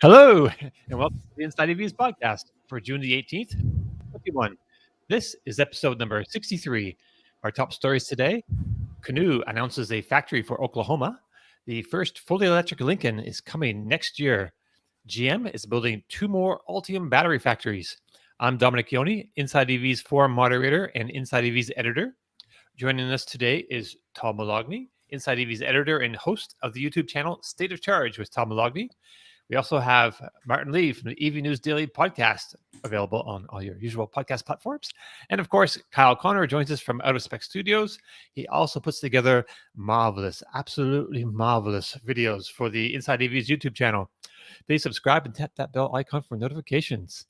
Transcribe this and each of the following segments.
Hello, and welcome to the Inside EVs podcast for June the 18th, 2021. This is episode number 63. Our top stories today: Canoo announces a factory for Oklahoma. The first fully electric Lincoln is coming next year. GM is building 2 more Ultium battery factories. I'm Dominic Ioni, Inside EVs forum moderator and Inside EVs editor. Joining us today is Tom Malogny, Inside EVs editor and host of the YouTube channel State of Charge with Tom Malogny. We also have Martin Lee from the EV News Daily podcast, available on all your usual podcast platforms. And of course, Kyle Connor joins us from Out of Spec Studios. He also puts together marvelous, absolutely marvelous videos for the Inside EVs YouTube channel. Please subscribe and tap that bell icon for notifications.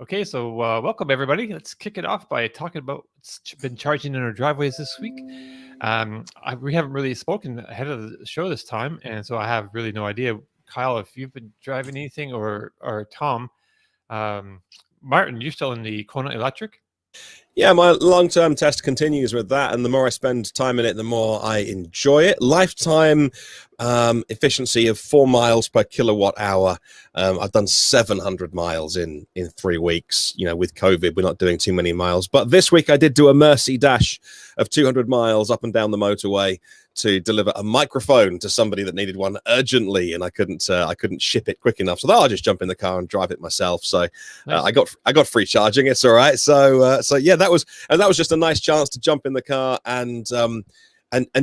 Okay, so welcome everybody. Let's kick it off by talking about what's been charging in our driveways this week. We haven't really spoken ahead of the show this time, and so I have really no idea. Kyle, if you've been driving anything, or Tom, Martin, you're still in the Kona Electric? Yeah, my long-term test continues with that, and the more I spend time in it, the more I enjoy it. Lifetime efficiency of 4 miles per kilowatt hour. I've done 700 miles in 3 weeks. You know, with COVID, we're not doing too many miles. But this week I did do a mercy dash of 200 miles up and down the motorway to deliver a microphone to somebody that needed one urgently, and I couldn't ship it quick enough. So I'll just jump in the car and drive it myself. So nice. I got free charging. It's all right. So yeah, that was just a nice chance to jump in the car and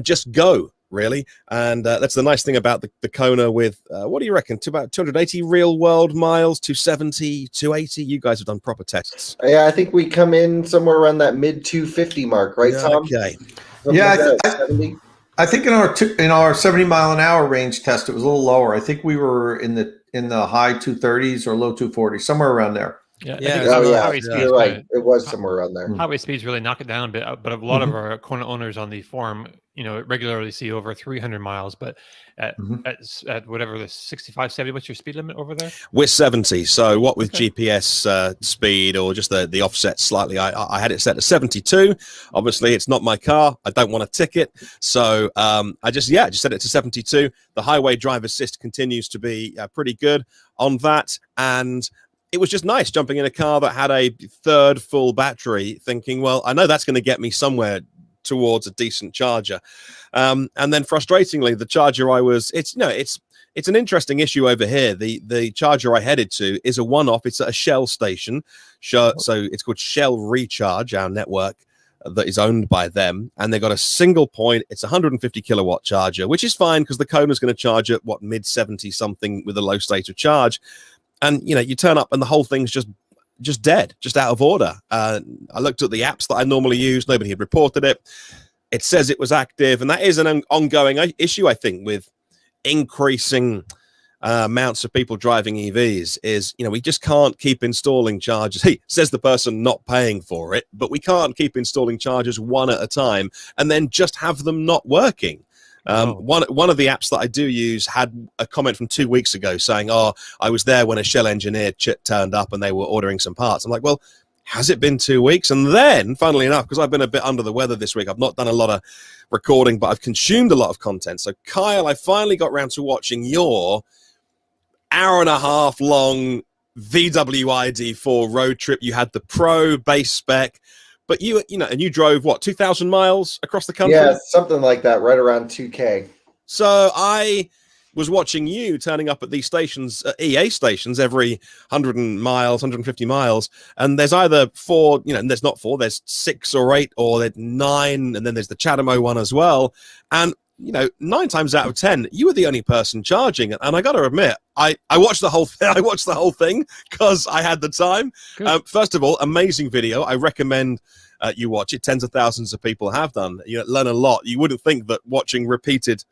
just go. Really, and that's the nice thing about the Kona with what do you reckon, to about 280 real world miles, 270, 280. You guys have done proper tests. Yeah, I think we come in somewhere around that mid 250 mark, right, Tom? Okay. I think in our 70 mile an hour range test, it was a little lower. I think we were in the high 230s or low 240s, somewhere around there. Yeah. You're right. It was somewhere around there. Highway speeds really knock it down a bit, but a lot of our Kona owners on the forum, regularly see over 300 miles. But at whatever the 65, 70, what's your speed limit over there? We're 70. So what with GPS speed or just the offset slightly, I had it set to 72. Obviously, it's not my car. I don't want a ticket, so I just set it to 72. The highway drive assist continues to be pretty good on that, and it was just nice jumping in a car that had a third full battery, thinking, well, I know that's going to get me somewhere towards a decent charger. And then frustratingly, the charger it's an interesting issue over here. The charger I headed to is a one-off. It's at a Shell station. So it's called Shell Recharge, our network that is owned by them. And they've got a single point. It's a 150 kilowatt charger, which is fine because the Kona's going to charge at mid 70 something with a low state of charge. And, you turn up and the whole thing's just dead, just out of order. I looked at the apps that I normally use. Nobody had reported it. It says it was active. And that is an ongoing issue, I think, with increasing amounts of people driving EVs is, we just can't keep installing chargers. Hey, says the person not paying for it, but we can't keep installing chargers one at a time and then just have them not working. One of the apps that I do use had a comment from 2 weeks ago saying, I was there when a Shell engineer turned up and they were ordering some parts. I'm like, well, has it been 2 weeks? And then, funnily enough, because I've been a bit under the weather this week, I've not done a lot of recording, but I've consumed a lot of content. So, Kyle, I finally got around to watching your hour-and-a-half long VW ID4 road trip. You had the Pro base spec. But you drove 2,000 miles across the country? Yeah, something like that, right around 2K. So I was watching you turning up at these stations, EA stations, every 100 miles, 150 miles, and there's either 4, and there's not 4, there's 6 or 8, or there's 9, and then there's the Chatamo one as well. And 9 times out of 10, you were the only person charging. And I got to admit, I watched the whole thing. I watched the whole thing because I had the time. First of all, amazing video. I recommend you watch it. Tens of thousands of people have done. You learn a lot. You wouldn't think that watching repeated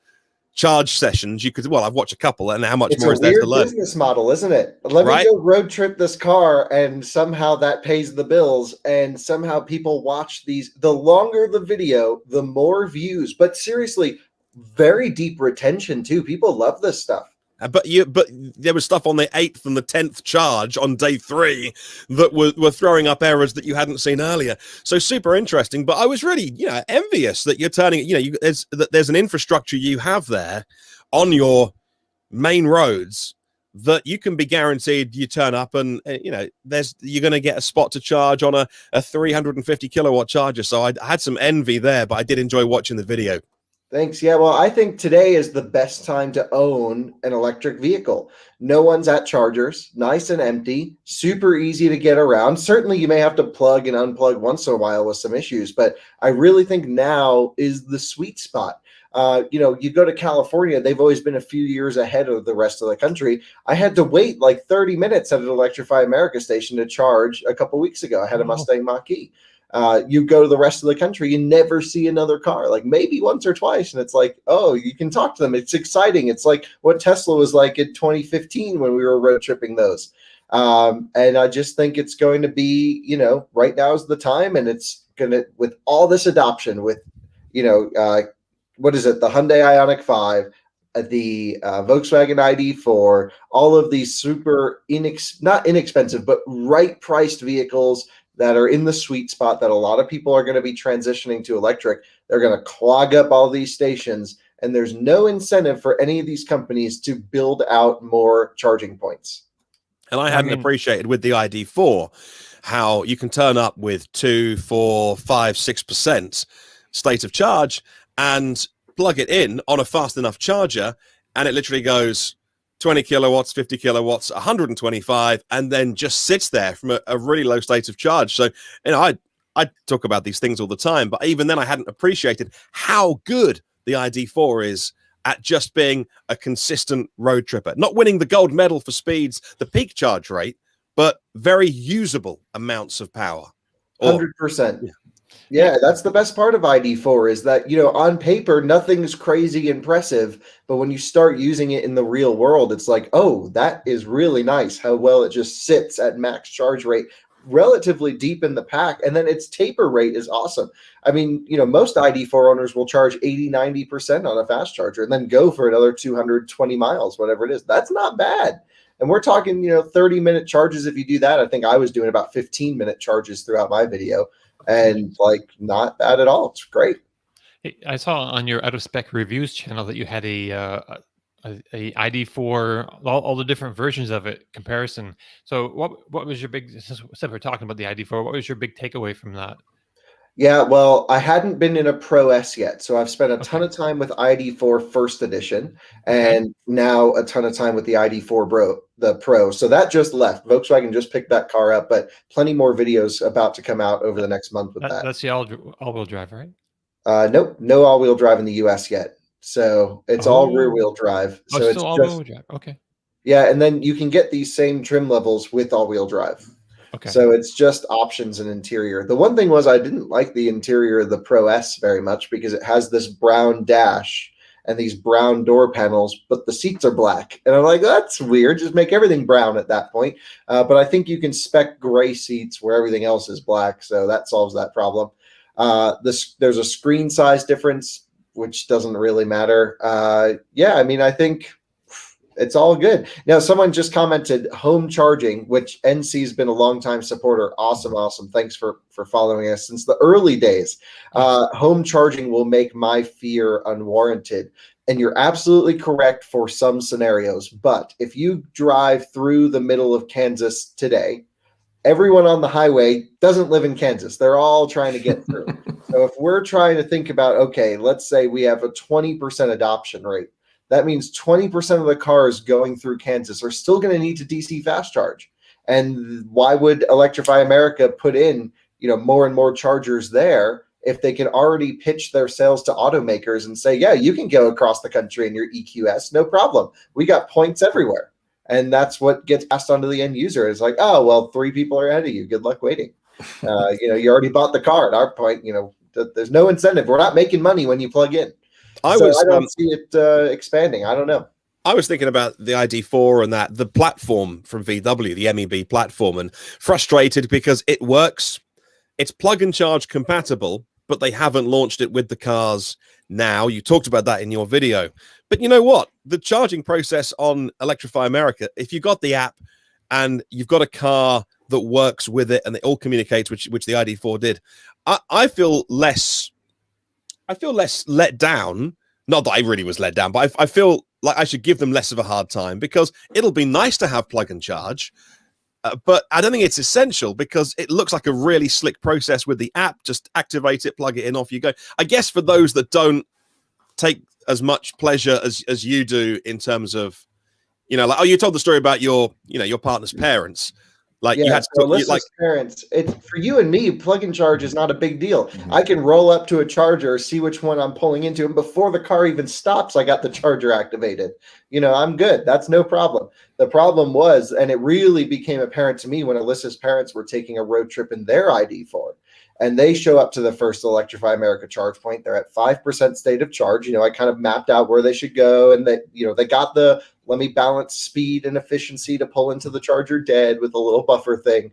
charge sessions, you could. Well, I've watched a couple, and how much more is there to learn? It's a weird business model, isn't it? Let me go road trip this car, and somehow that pays the bills, and somehow people watch these. The longer the video, the more views. But seriously, very deep retention too. People love this stuff. But there was stuff on the 8th and the 10th charge on day 3 that were throwing up errors that you hadn't seen earlier. So super interesting. But I was really, envious that you're turning, there's an infrastructure you have there on your main roads that you can be guaranteed you turn up and, you're going to get a spot to charge on a 350 kilowatt charger. So I had some envy there, but I did enjoy watching the video. Thanks. Yeah, well, I think today is the best time to own an electric vehicle. No one's at chargers, nice and empty, super easy to get around. Certainly, you may have to plug and unplug once in a while with some issues, but I really think now is the sweet spot. You go to California, they've always been a few years ahead of the rest of the country. I had to wait like 30 minutes at an Electrify America station to charge a couple weeks ago. I had a Mustang Mach-E. You go to the rest of the country, you never see another car, like maybe once or twice. And it's like, oh, you can talk to them. It's exciting. It's like what Tesla was like in 2015 when we were road tripping those. And I just think it's going to be, right now is the time. And it's going to, with all this adoption with, what is it? The Hyundai Ioniq 5, the Volkswagen ID4, all of these super not inexpensive, but right priced vehicles that are in the sweet spot that a lot of people are going to be transitioning to electric. They're going to clog up all these stations, and there's no incentive for any of these companies to build out more charging points. And I hadn't appreciated with the ID4 how you can turn up with 2, 4, 5, 6% state of charge and plug it in on a fast enough charger, and it literally goes 20 kilowatts, 50 kilowatts, 125, and then just sits there from a really low state of charge. So, I talk about these things all the time, but even then I hadn't appreciated how good the ID4 is at just being a consistent road tripper. Not winning the gold medal for speeds, the peak charge rate, but very usable amounts of power. 100%. Yeah, that's the best part of ID4 is that, on paper, nothing's crazy impressive. But when you start using it in the real world, it's like, oh, that is really nice how well it just sits at max charge rate relatively deep in the pack. And then its taper rate is awesome. I mean, most ID4 owners will charge 80, 90% on a fast charger and then go for another 220 miles, whatever it is. That's not bad. And we're talking, 30-minute charges. If you do that, I think I was doing about 15-minute charges throughout my video. And not bad at all. It's great. I saw on your out of spec reviews channel that you had a ID4, all the different versions of it comparison. So what was your big, since we're talking about the ID4, what was your big takeaway from that? Yeah, well, I hadn't been in a Pro S yet, so I've spent a ton of time with ID4 First Edition, and now a ton of time with the ID4 the Pro. So that just left. Volkswagen just picked that car up, but plenty more videos about to come out over the next month with that. That's the all-wheel drive, right? Nope, no all-wheel drive in the US yet. So it's all rear-wheel drive. So it's still all-wheel drive. Okay. Yeah, and then you can get these same trim levels with all-wheel drive. Okay. So it's just options and interior. The one thing was I didn't like the interior of the Pro S very much because it has this brown dash and these brown door panels, but the seats are black. And I'm like, that's weird. Just make everything brown at that point. But I think you can spec gray seats where everything else is black. So that solves that problem. There's a screen size difference, which doesn't really matter. I think it's all good. Now, someone just commented home charging, which NC's been a longtime supporter. Awesome. Thanks for following us since the early days. Home charging will make my fear unwarranted. And you're absolutely correct for some scenarios. But if you drive through the middle of Kansas today, everyone on the highway doesn't live in Kansas. They're all trying to get through. So if we're trying to think about, okay, let's say we have a 20% adoption rate. That means 20% of the cars going through Kansas are still going to need to DC fast charge. And why would Electrify America put in, more and more chargers there if they can already pitch their sales to automakers and say, yeah, you can go across the country in your EQS, no problem. We got points everywhere. And that's what gets passed on to the end user. It's like, oh, well, 3 people are ahead of you. Good luck waiting. You already bought the car. At our point, there's no incentive. We're not making money when you plug in. I don't see it expanding. I don't know. I was thinking about the ID4 and the platform from VW, the MEB platform, and frustrated because it works. It's plug and charge compatible, but they haven't launched it with the cars now. You talked about that in your video. But you know what? The charging process on Electrify America, if you got the app and you've got a car that works with it and it all communicates, which the ID4 did, I feel less let down. Not that I really was let down, but I feel like I should give them less of a hard time, because it'll be nice to have plug and charge. But I don't think it's essential, because it looks like a really slick process with the app. Just activate it, plug it in, off you go. I guess for those that don't take as much pleasure as you do in terms of, like, oh, you told the story about your partner's parents. Like, yeah, you had to so parents. It's for you and me. Plug and charge is not a big deal. I can roll up to a charger, see which one I'm pulling into, and before the car even stops, I got the charger activated. I'm good. That's no problem. The problem was, and it really became apparent to me when Alyssa's parents were taking a road trip in their ID4, and they show up to the first Electrify America charge point. They're at 5% state of charge. I kind of mapped out where they should go, and they got the let me balance speed and efficiency to pull into the charger dead with a little buffer thing.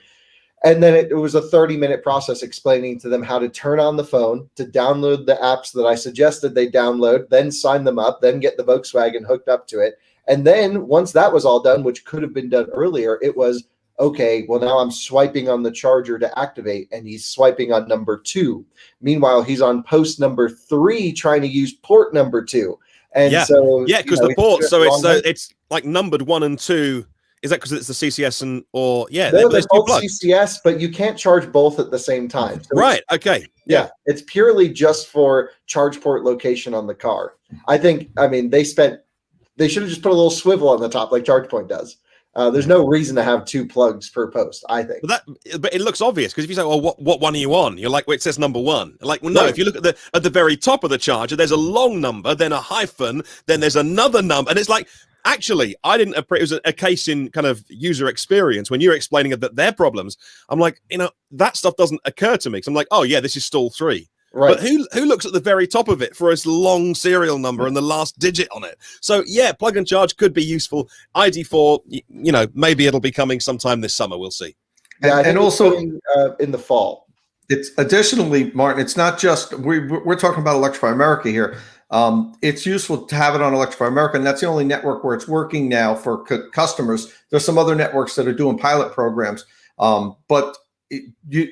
And then it was a 30-minute process explaining to them how to turn on the phone, to download the apps that I suggested they download, then sign them up, then get the Volkswagen hooked up to it. And then once that was all done, which could have been done earlier, it was, okay, well, now I'm swiping on the charger to activate, and he's swiping on number 2. Meanwhile, he's on post number 3 trying to use port number 2. And because the port, so it's like numbered 1 and 2. Is that because it's the CCS and no, they're both CCS, but you can't charge both at the same time. So right. Okay. Yeah, it's purely just for charge port location on the car. They should have just put a little swivel on the top like ChargePoint does. There's no reason to have 2 plugs per post, I think. But it looks obvious, because if you say, "Well, what one are you on?" You're like, "Well, it says number 1." Like, well, no. Right. If you look at the very top of the charger, there's a long number, then a hyphen, then there's another number, and it's like, actually, I didn't. It was a case in kind of user experience when you were explaining that their problems. I'm like, that stuff doesn't occur to me, because I'm like, oh yeah, this is stall 3. Right. But who looks at the very top of it for its long serial number and the last digit on it? So yeah, plug and charge could be useful. ID4, maybe it'll be coming sometime this summer. We'll see. Yeah, and also in the fall. It's additionally, Martin. It's not just we're talking about Electrify America here. It's useful to have it on Electrify America, and that's the only network where it's working now for customers. There's some other networks that are doing pilot programs, but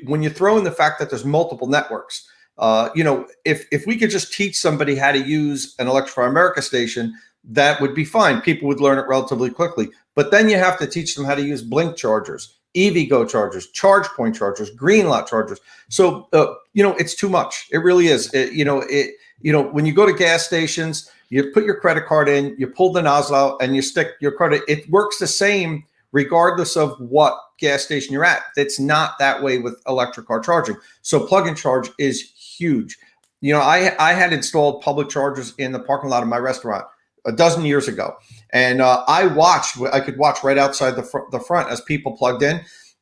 when you throw in the fact that there's multiple networks. If we could just teach somebody how to use an Electrify America station, that would be fine. People would learn it relatively quickly. But then you have to teach them how to use Blink chargers, EVgo chargers, ChargePoint chargers, Greenlot chargers. So, it's too much. It really is. When you go to gas stations, you put your credit card in, you pull the nozzle out, and you stick your credit. It works the same regardless of what gas station you're at. It's not that way with electric car charging. So plug and charge is huge. I had installed public chargers in the parking lot of my restaurant a dozen years ago, and I could watch right outside the front as people plugged in,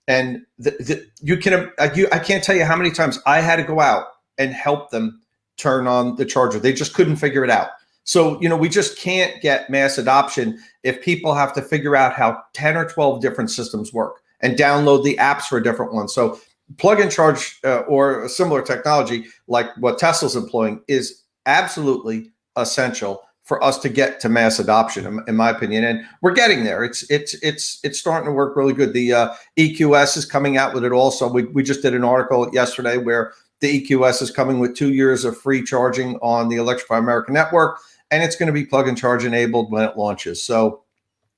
and I can't tell you how many times I had to go out and help them turn on the charger. They just couldn't figure it out. So, we just can't get mass adoption if people have to figure out how 10 or 12 different systems work and download the apps for different ones. So plug and charge or a similar technology like what Tesla's employing is absolutely essential for us to get to mass adoption, in my opinion. And we're getting there. It's starting to work really good. The EQS is coming out with it also. We just did an article yesterday where the EQS is coming with 2 years of free charging on the Electrify America network, and it's going to be plug and charge enabled when it launches. So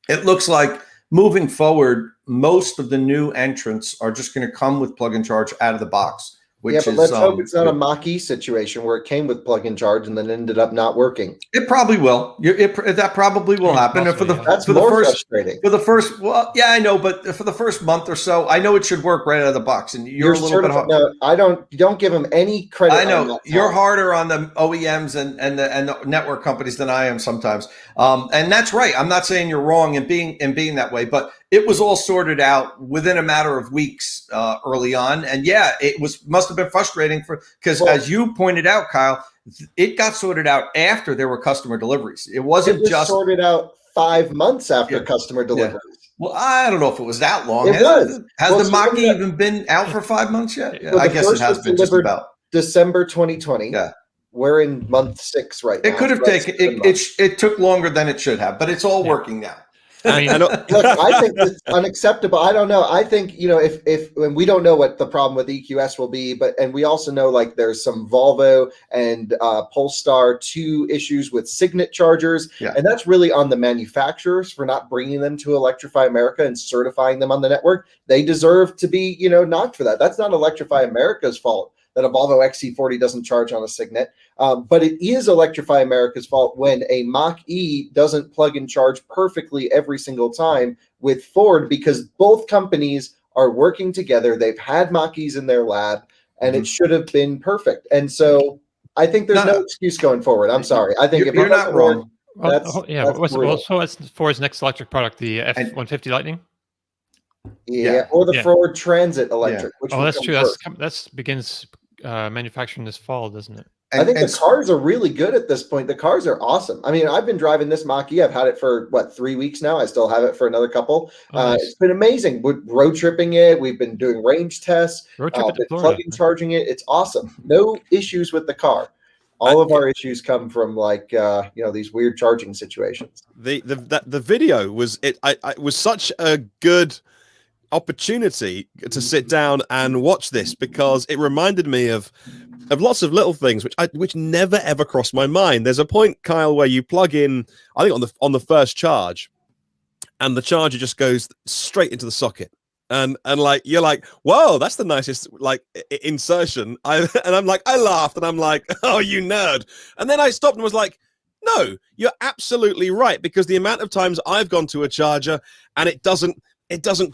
it looks like moving forward, most of the new entrants are just going to come with plug and charge out of the box. But let's hope it's not a Mach-E situation where it came with plug and charge and then ended up not working. It probably will. That probably will happen. That's more frustrating. Well, yeah, I know, but for the first month or so, I know it should work right out of the box. And you're a little bit hard. No, I don't give them any credit. I know you're harder on the OEMs and the network companies than I am sometimes. And that's right. I'm not saying you're wrong in being that way, but it was all sorted out within a matter of weeks early on. And yeah, must have been frustrating because as you pointed out, Kyle, it got sorted out after there were customer deliveries. It wasn't just sorted out 5 months after customer deliveries. Yeah. Well, I don't know if it was that long. Has the Mach-E even been out for 5 months yet? Yeah, I guess it has been just about December 2020. Yeah. we're in month 6 right now. It could have taken it took longer than it should have, but it's all working now. I mean, look, I think it's unacceptable. I don't know. I think, if and we don't know what the problem with EQS will be, and we also know like there's some Volvo and Polstar 2 issues with Signet chargers, and that's really on the manufacturers for not bringing them to Electrify America and certifying them on the network. They deserve to be, knocked for that. That's not Electrify America's fault that a Volvo XC40 doesn't charge on a Signet. But it is Electrify America's fault when a Mach-E doesn't plug and charge perfectly every single time with Ford, because both companies are working together. They've had Mach-E's in their lab, and it should have been perfect. And so I think there's no excuse going forward. I'm sorry. I think you're not wrong. That's What's Ford's next electric product? The F-150 Lightning? Or the Ford Transit Electric. Which that's true. That begins manufacturing this fall, doesn't it? I think the cars are really good at this point. The cars are awesome. I mean, I've been driving this Mach-E. I've had it for 3 weeks now. I still have it for another couple. Nice. It's been amazing. We're road tripping it. We've been doing range tests. Plug-in charging it. It's awesome. No issues with the car. All of our issues come from these weird charging situations. The video was was such a good opportunity to sit down and watch this, because it reminded me of lots of little things which never ever crossed my mind. There's a point, Kyle, where you plug in, I think on the first charge, and the charger just goes straight into the socket, and like you're like, whoa, that's the nicest insertion. And I'm like, I laughed, and I'm like, oh, you nerd. And then I stopped and was like, no, you're absolutely right, because the amount of times I've gone to a charger and it doesn't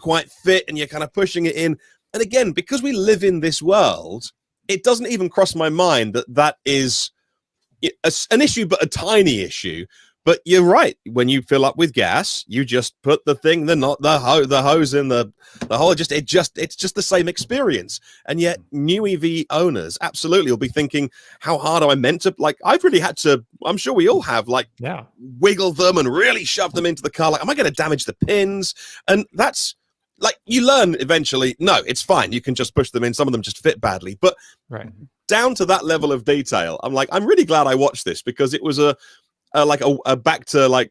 quite fit, and you're kind of pushing it in. And again, because we live in this world, it doesn't even cross my mind that is an issue, but a tiny issue. But you're right. When you fill up with gas, you just put the hose in the hole. It's just the same experience. And yet new EV owners absolutely will be thinking, how hard am I meant to, I've really had to, I'm sure we all have, wiggle them and really shove them into the car. Am I going to damage the pins? And that's, you learn eventually, no, it's fine. You can just push them in. Some of them just fit badly. But down to that level of detail, I'm really glad I watched this, because it was a back to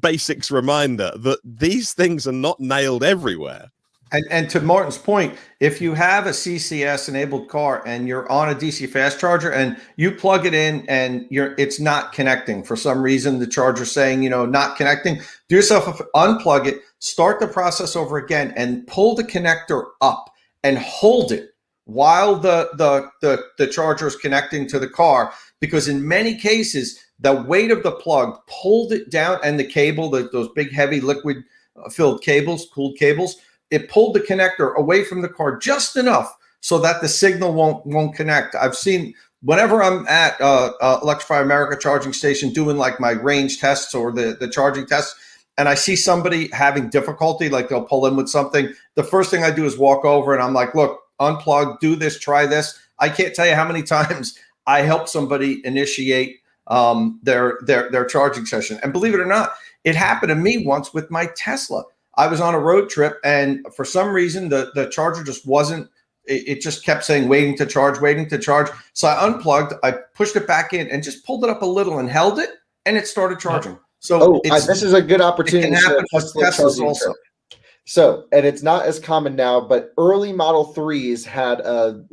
basics reminder that these things are not nailed everywhere. And to Martin's point, if you have a CCS enabled car and you're on a DC fast charger and you plug it in and it's not connecting for some reason, the charger's saying, not connecting, do yourself unplug it, start the process over again, and pull the connector up and hold it while the charger is connecting to the car, because in many cases the weight of the plug pulled it down, and the cable, those big heavy liquid filled cables, cooled cables, it pulled the connector away from the car just enough so that the signal won't connect. I've seen, whenever I'm at Electrify America charging station doing my range tests or the charging tests, and I see somebody having difficulty, they'll pull in with something, the first thing I do is walk over and I'm like, look, unplug, do this, try this. I can't tell you how many times I help somebody initiate their charging session. And believe it or not, it happened to me once with my Tesla. I was on a road trip, and for some reason the charger just wasn't, it just kept saying waiting to charge. So I unplugged, I pushed it back in and just pulled it up a little and held it, and it started charging. So this is a good opportunity. It can happen with Teslas also. So, and it's not as common now, but early Model 3s had a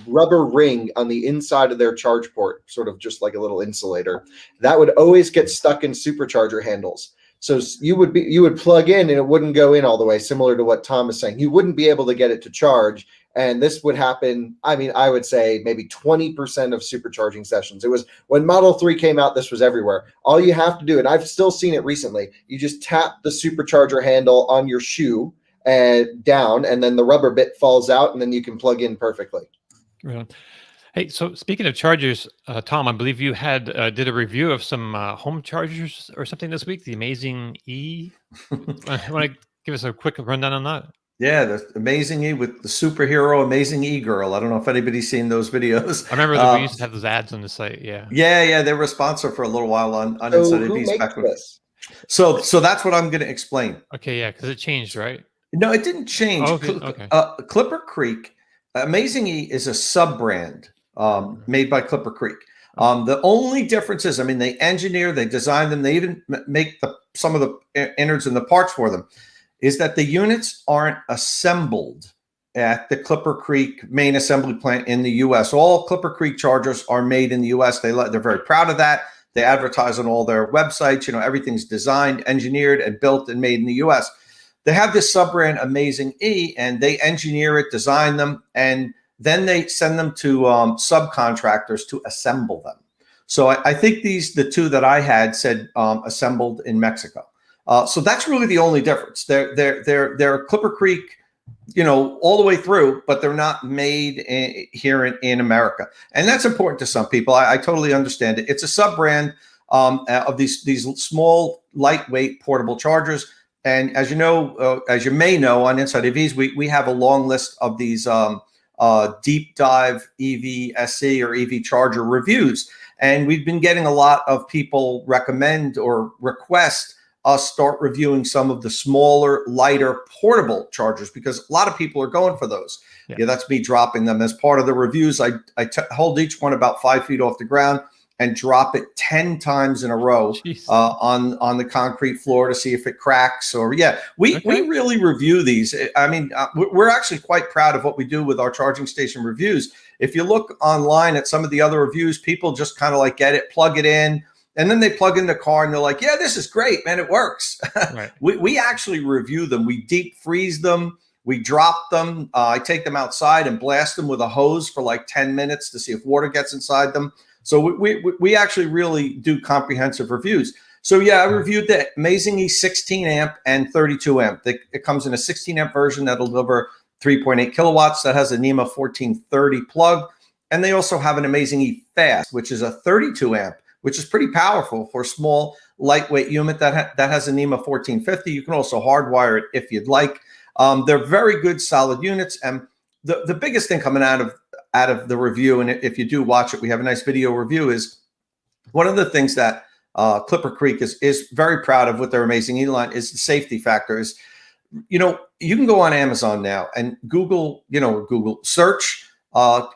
rubber ring on the inside of their charge port, sort of just like a little insulator, that would always get stuck in supercharger handles. So you would plug in and it wouldn't go in all the way, similar to what Tom is saying. You wouldn't be able to get it to charge. And this would happen, I would say maybe 20% of supercharging sessions. It was when Model 3 came out, this was everywhere. All you have to do, and I've still seen it recently, you just tap the supercharger handle on your shoe and down, and then the rubber bit falls out, and then you can plug in perfectly. Right. Hey, so speaking of chargers, Tom, I believe you did a review of some home chargers or something this week, the Amazing E. Want to give us a quick rundown on that? Yeah, the Amazing E with the superhero Amazing E girl. I don't know if anybody's seen those videos. I remember that we used to have those ads on the site. Yeah. Yeah. They were a sponsor for a little while on Inside EVs back with this. So that's what I'm going to explain. Okay, yeah, because it changed, right? No, it didn't change. Okay. Clipper Creek, Amazing E is a sub brand made by Clipper Creek. The only difference is, I mean, they engineer, they design them, they even make some of the innards and the parts for them, is that the units aren't assembled at the Clipper Creek main assembly plant in the U.S. All Clipper Creek chargers are made in the U.S. They're very proud of that. They advertise on all their websites. You know, everything's designed, engineered, and built and made in the U.S. They have this sub-brand Amazing E, and they engineer it, design them, and then they send them to subcontractors to assemble them. So I think the two that I had said assembled in Mexico. So that's really the only difference. They're Clipper Creek, you know, all the way through, but they're not made here in America. And that's important to some people. I totally understand it. It's a sub-brand of these small, lightweight, portable chargers. And as you know, as you may know, on Inside EVs, we have a long list of these deep dive EV SC or EV charger reviews. And we've been getting a lot of people recommend or request us start reviewing some of the smaller, lighter, portable chargers, because a lot of people are going for those. Yeah, that's me dropping them as part of the reviews. I hold each one about 5 feet off the ground and drop it 10 times in a row on the concrete floor to see if it cracks. Or we really review these. I mean, we're actually quite proud of what we do with our charging station reviews. If you look online at some of the other reviews, people just kind of like get it, plug it in, and then they plug in the car and they're like, yeah, this is great, man, it works. Right. We actually review them. We deep freeze them. We drop them. I take them outside and blast them with a hose for like 10 minutes to see if water gets inside them. So we actually really do comprehensive reviews. So yeah, I reviewed the Amazing E 16 amp and 32 amp. It comes in a 16 amp version that'll deliver 3.8 kilowatts. That has a NEMA 1430 plug. And they also have an Amazing E Fast, which is a 32 amp, which is pretty powerful for a small, lightweight unit that has a NEMA 1450. You can also hardwire it if you'd like. They're very good, solid units. And the biggest thing coming out of the review, and if you do watch it, we have a nice video review, is one of the things that Clipper Creek is very proud of with their Amazing E line is the safety factor. Is, you know, you can go on Amazon now and Google search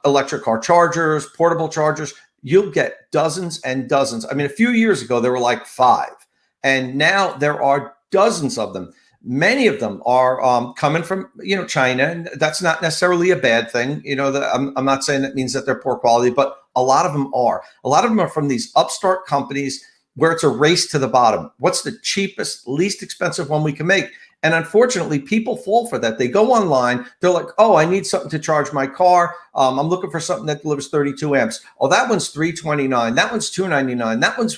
electric car chargers, portable chargers. You'll get dozens and dozens. I mean, a few years ago, there were like 5, and now there are dozens of them. Many of them are coming from, China, and that's not necessarily a bad thing. I'm not saying that means that they're poor quality, but a lot of them are. A lot of them are from these upstart companies where it's a race to the bottom. What's the cheapest, least expensive one we can make? And unfortunately, people fall for that. They go online. They're like, oh, I need something to charge my car. I'm looking for something that delivers 32 amps. Oh, that one's $329. That one's $299. That one's,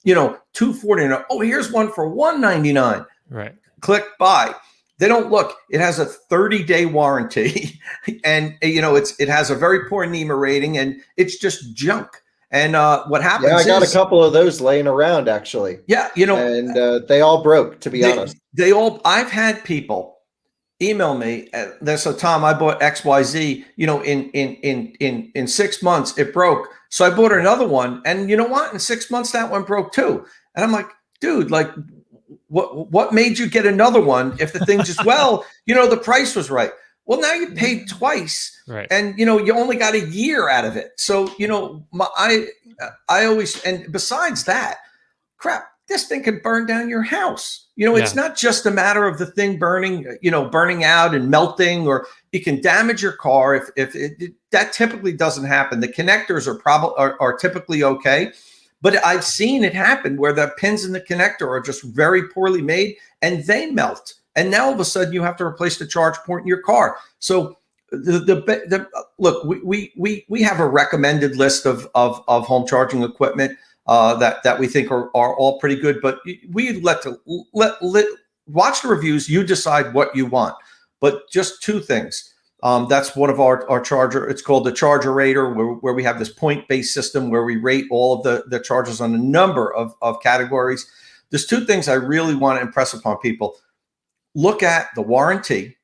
$249. Oh, here's one for $199. Right. Click buy. They don't look. It has a 30-day warranty, and it has a very poor NEMA rating, and it's just junk. And what happens? Yeah, I got a couple of those laying around actually. Yeah, and they all broke. To be honest, I've had people email me. So Tom, I bought XYZ. In 6 months it broke. So I bought another one, and you know what? In 6 months that one broke too. And I'm like, dude, like. What made you get another one if the thing just, the price was right. Well, now you paid twice, right? And, you only got a year out of it. So, I always, and besides that, crap, this thing can burn down your house. It's not just a matter of the thing burning out and melting, or it can damage your car. If that typically doesn't happen. The connectors are typically okay. But I've seen it happen where the pins in the connector are just very poorly made and they melt. And now all of a sudden you have to replace the charge port in your car. So look, we have a recommended list of home charging equipment that we think are all pretty good. But we let watch the reviews. You decide what you want. But just 2 things. That's one of our charger. It's called the Charger Rater, where we have this point-based system where we rate all of the chargers on a number of categories. There's 2 things I really want to impress upon people. Look at the warranty.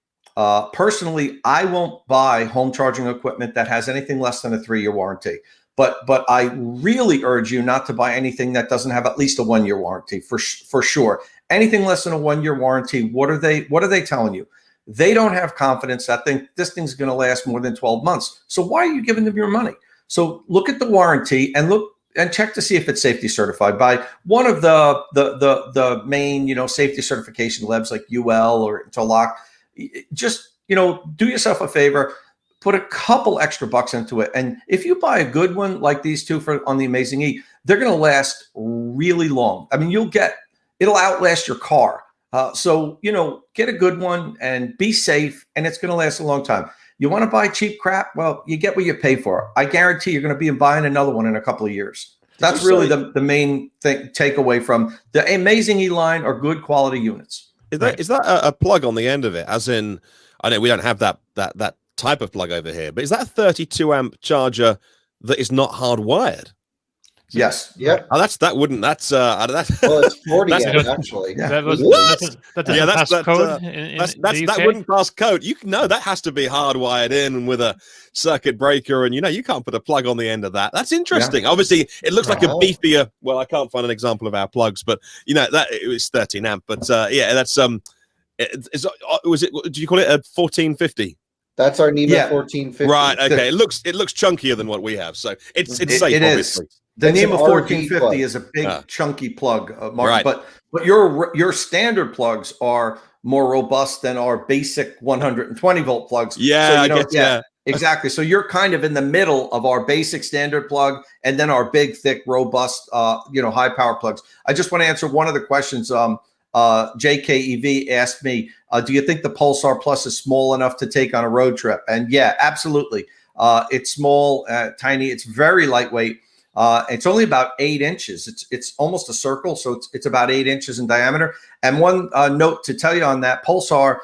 Personally, I won't buy home charging equipment that has anything less than a 3-year warranty. But I really urge you not to buy anything that doesn't have at least a 1-year warranty for sure. Anything less than a 1-year warranty, what are they telling you? They don't have confidence that this thing's going to last more than 12 months. So why are you giving them your money? So look at the warranty and look and check to see if it's safety certified by one of the main safety certification labs like UL or Interlock. Just do yourself a favor, put a couple extra bucks into it, and if you buy a good one like these two on the Amazing E, they're going to last really long. I mean, it'll outlast your car. So get a good one and be safe, and it's going to last a long time. You want to buy cheap crap? Well, you get what you pay for. I guarantee you're going to be buying another one in a couple of years. That's really the main thing takeaway from the Amazing E line are good quality units. Is that a plug on the end of it? As in, I know we don't have that type of plug over here, but is that a 32 amp charger that is not hardwired? Yes. Yep. Oh, that's well, it's 40 amp, actually. Yeah. That wouldn't pass code. That has to be hardwired in with a circuit breaker, and you can't put a plug on the end of that. That's interesting. Yeah. Obviously, it looks like a beefier. Well, I can't find an example of our plugs, but that it was 13 amp. But that's did you call it a 1450? That's our NEMA 1450. Right. Okay. It looks chunkier than what we have, so it's safe. It obviously. Is. The NEMA 1450 is a big chunky plug, Mark, right. But your standard plugs are more robust than our basic 120 volt plugs. Yeah, so exactly. So you're kind of in the middle of our basic standard plug and then our big, thick, robust, high power plugs. I just want to answer one of the questions. JKEV asked me, do you think the Pulsar Plus is small enough to take on a road trip? And yeah, absolutely. It's small, tiny. It's very lightweight. It's only about 8 inches. It's almost a circle, so it's about 8 inches in diameter. And one note to tell you on that, Pulsar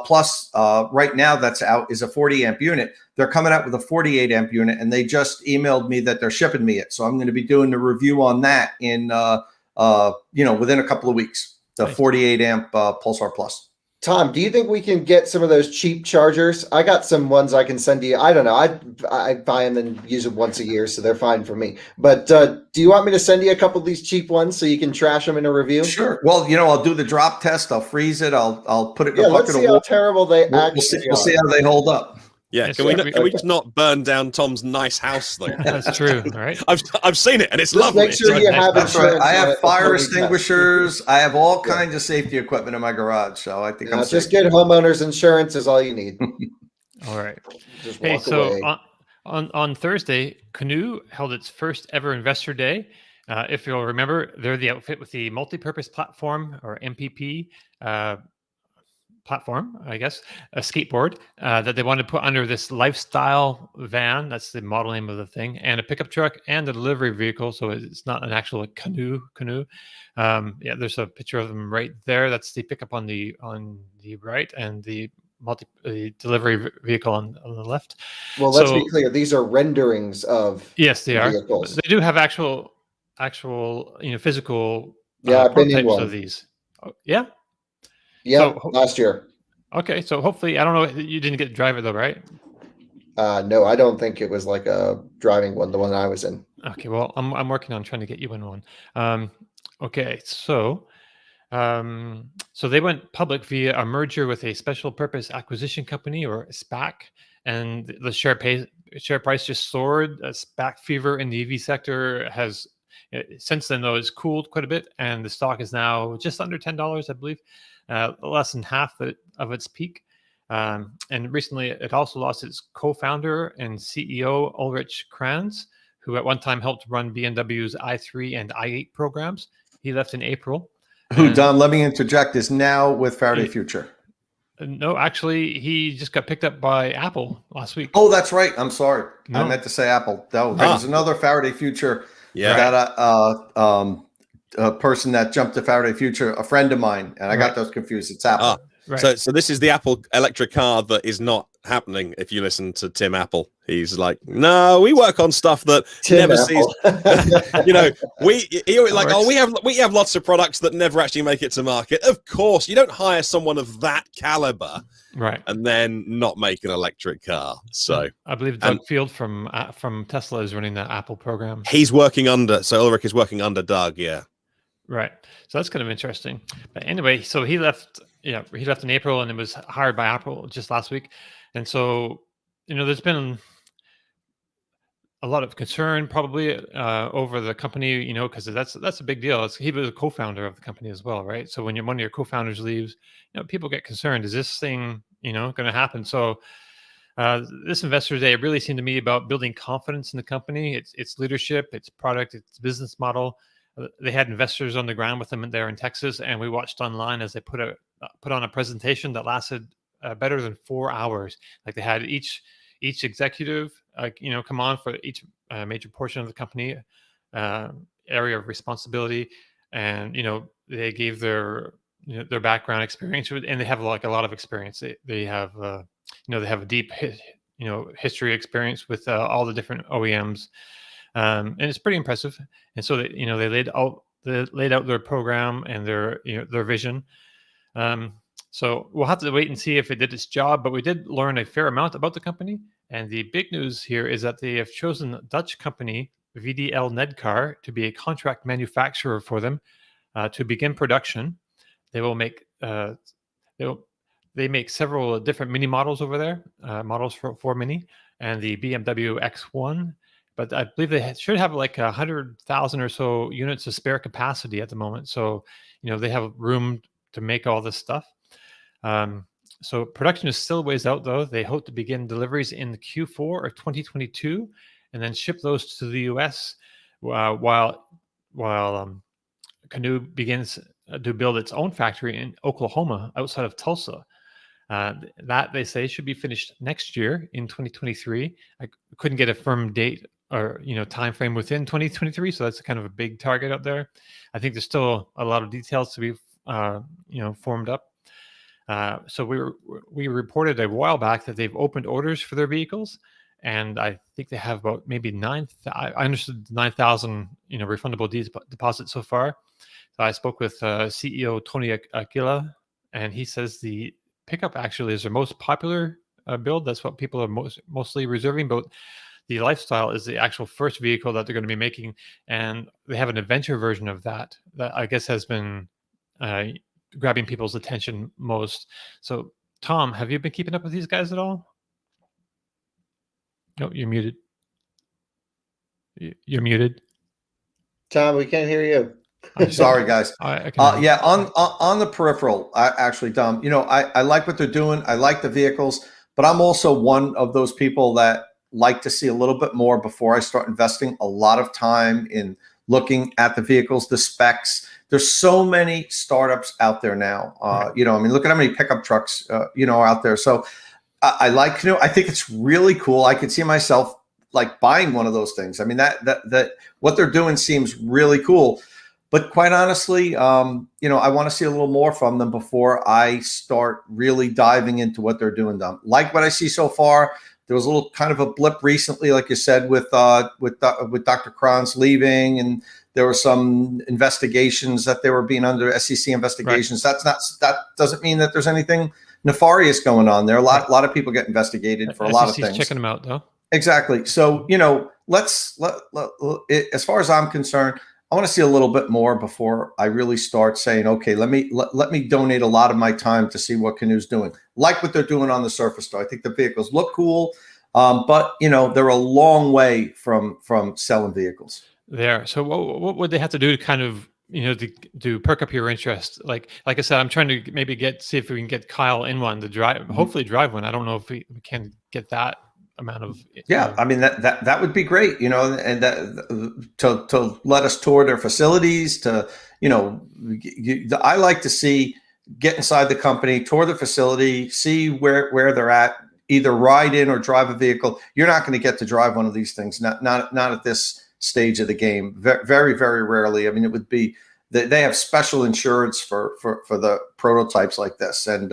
Plus right now that's out is a 40 amp unit. They're coming out with a 48 amp unit, and they just emailed me that they're shipping me it. So I'm going to be doing the review on that in within a couple of weeks. The 48 amp Pulsar Plus. Tom, do you think we can get some of those cheap chargers? I got some ones I can send you. I don't know. I buy them and use them once a year, so they're fine for me. But do you want me to send you a couple of these cheap ones so you can trash them in a review? Sure. Well, I'll do the drop test. I'll freeze it. I'll put it in a let's bucket see of how water. terrible they We'll actually are. see how they hold up. Yeah, can we just not burn down Tom's nice house though? That's true, right? I've seen it and it's just lovely. Make sure you have insurance. I have fire extinguishers. I have all kinds of safety equipment in my garage, so I think I'm just get homeowners insurance is all you need. All right. Just hey, walk so away. on Thursday, Canoo held its first ever investor day. If you'll remember, they're the outfit with the multi-purpose platform, or MPP. Platform, I guess, a skateboard that they wanted to put under this lifestyle van. That's the model name of the thing, and a pickup truck and a delivery vehicle. So it's not an actual canoe. There's a picture of them right there. That's the pickup on the right, and the delivery vehicle on the left. Well, let's be clear. These are renderings of they vehicles. are. They do have actual physical I've been in prototypes one of these. Yeah. Yeah, last year. Okay, so hopefully, I don't know, you didn't get to drive it though, right? No, I don't think it was like a driving one, the one I was in. Okay, well, I'm working on trying to get you in one. Okay, so they went public via a merger with a special purpose acquisition company, or SPAC, and the share price just soared. SPAC fever in the EV sector has since then though it's cooled quite a bit, and the stock is now just under $10, I believe. Less than half of its peak. And recently it also lost its co-founder and CEO, Ulrich Kranz, who at one time helped run BMW's i3 and i8 programs. He left in April. Who, Don, let me interject, is now with Faraday Future. No, actually, he just got picked up by Apple last week. Oh, that's right. I'm sorry. No. I meant to say Apple. There was another Faraday Future. A person that jumped to Faraday Future, a friend of mine, and I got those confused. It's Apple. Right. So this is the Apple electric car that is not happening. If you listen to Tim Apple, he's like, no, we work on stuff that Tim never Apple. sees. We have lots of products that never actually make it to market. Of course, you don't hire someone of that caliber, right, and then not make an electric car. So I believe Doug Field from Tesla is running that Apple program. He's working under. So Ulrich is working under Doug. Yeah. Right. So that's kind of interesting. But anyway, so he left in April and it was hired by Apple just last week. And so, there's been a lot of concern probably over the company, because that's a big deal. He was a co-founder of the company as well, right? So when one of your co-founders leaves, people get concerned. Is this thing, going to happen? So this Investor Day really seemed to me about building confidence in the company, its leadership, its product, its business model. They had investors on the ground with them there in Texas, and we watched online as they put on a presentation that lasted better than 4 hours. Like they had each executive, come on for each major portion of the company area of responsibility, and they gave their background experience, and they have a lot of experience. They have they have a deep history experience with all the different OEMs, and it's pretty impressive. And so they laid out their program and their vision. So we'll have to wait and see if it did its job, but we did learn a fair amount about the company. And the big news here is that they have chosen Dutch company VDL Nedcar to be a contract manufacturer for them to begin production. They will make they make several different mini models over there, models for Mini and the BMW X1. But I believe they should have like 100,000 or so units of spare capacity at the moment. So they have room to make all this stuff. So production is still ways out, though. They hope to begin deliveries in the Q4 of 2022 and then ship those to the US while Canoo begins to build its own factory in Oklahoma outside of Tulsa. That, they say, should be finished next year in 2023. I couldn't get a firm date or time frame within 2023, so that's kind of a big target up there. I think there's still a lot of details to be formed up. So we reported a while back that they've opened orders for their vehicles, and I think they have about maybe 9,000 refundable deposits so far. So I spoke with CEO Tony Aquila, and he says the pickup actually is their most popular build. That's what people are mostly reserving, but the Lifestyle is the actual first vehicle that they're going to be making, and they have an adventure version of that I guess has been grabbing people's attention most. So, Tom, have you been keeping up with these guys at all? No, you're muted. You're muted. Tom, we can't hear you. Sorry, guys. I can Yeah, on the peripheral, actually, Dom, I like what they're doing. I like the vehicles, but I'm also one of those people that like to see a little bit more before I start investing a lot of time in looking at the vehicles, the specs. There's so many startups out there now. Look at how many pickup trucks, are out there. So I like Canoo. I think it's really cool. I could see myself like buying one of those things. I mean, that what they're doing seems really cool. But quite honestly, I want to see a little more from them before I start really diving into what they're doing. Like what I see so far. There was a little kind of a blip recently, like you said, with Dr. Kranz leaving, and there were some investigations that they were being under SEC investigations. Right. That doesn't mean that there's anything nefarious going on there. A lot of people get investigated for a lot of things. Checking them out, though. Exactly. So let's as far as I'm concerned, I want to see a little bit more before I really start saying, okay, let me donate a lot of my time to see what Canoo's doing. Like what they're doing on the surface, though. I think the vehicles look cool, but they're a long way from selling vehicles. There. So what would they have to do to kind of to perk up your interest? Like I said, I'm trying to maybe see if we can get Kyle in one to drive, hopefully drive one. I don't know if we can get that amount of I mean that would be great, and that to let us tour their facilities. I like to get inside the company, tour the facility, see where they're at, either ride in or drive a vehicle. You're not going to get to drive one of these things, not at this stage of the game. Very, very rarely. I mean, it would be they have special insurance for the prototypes like this, and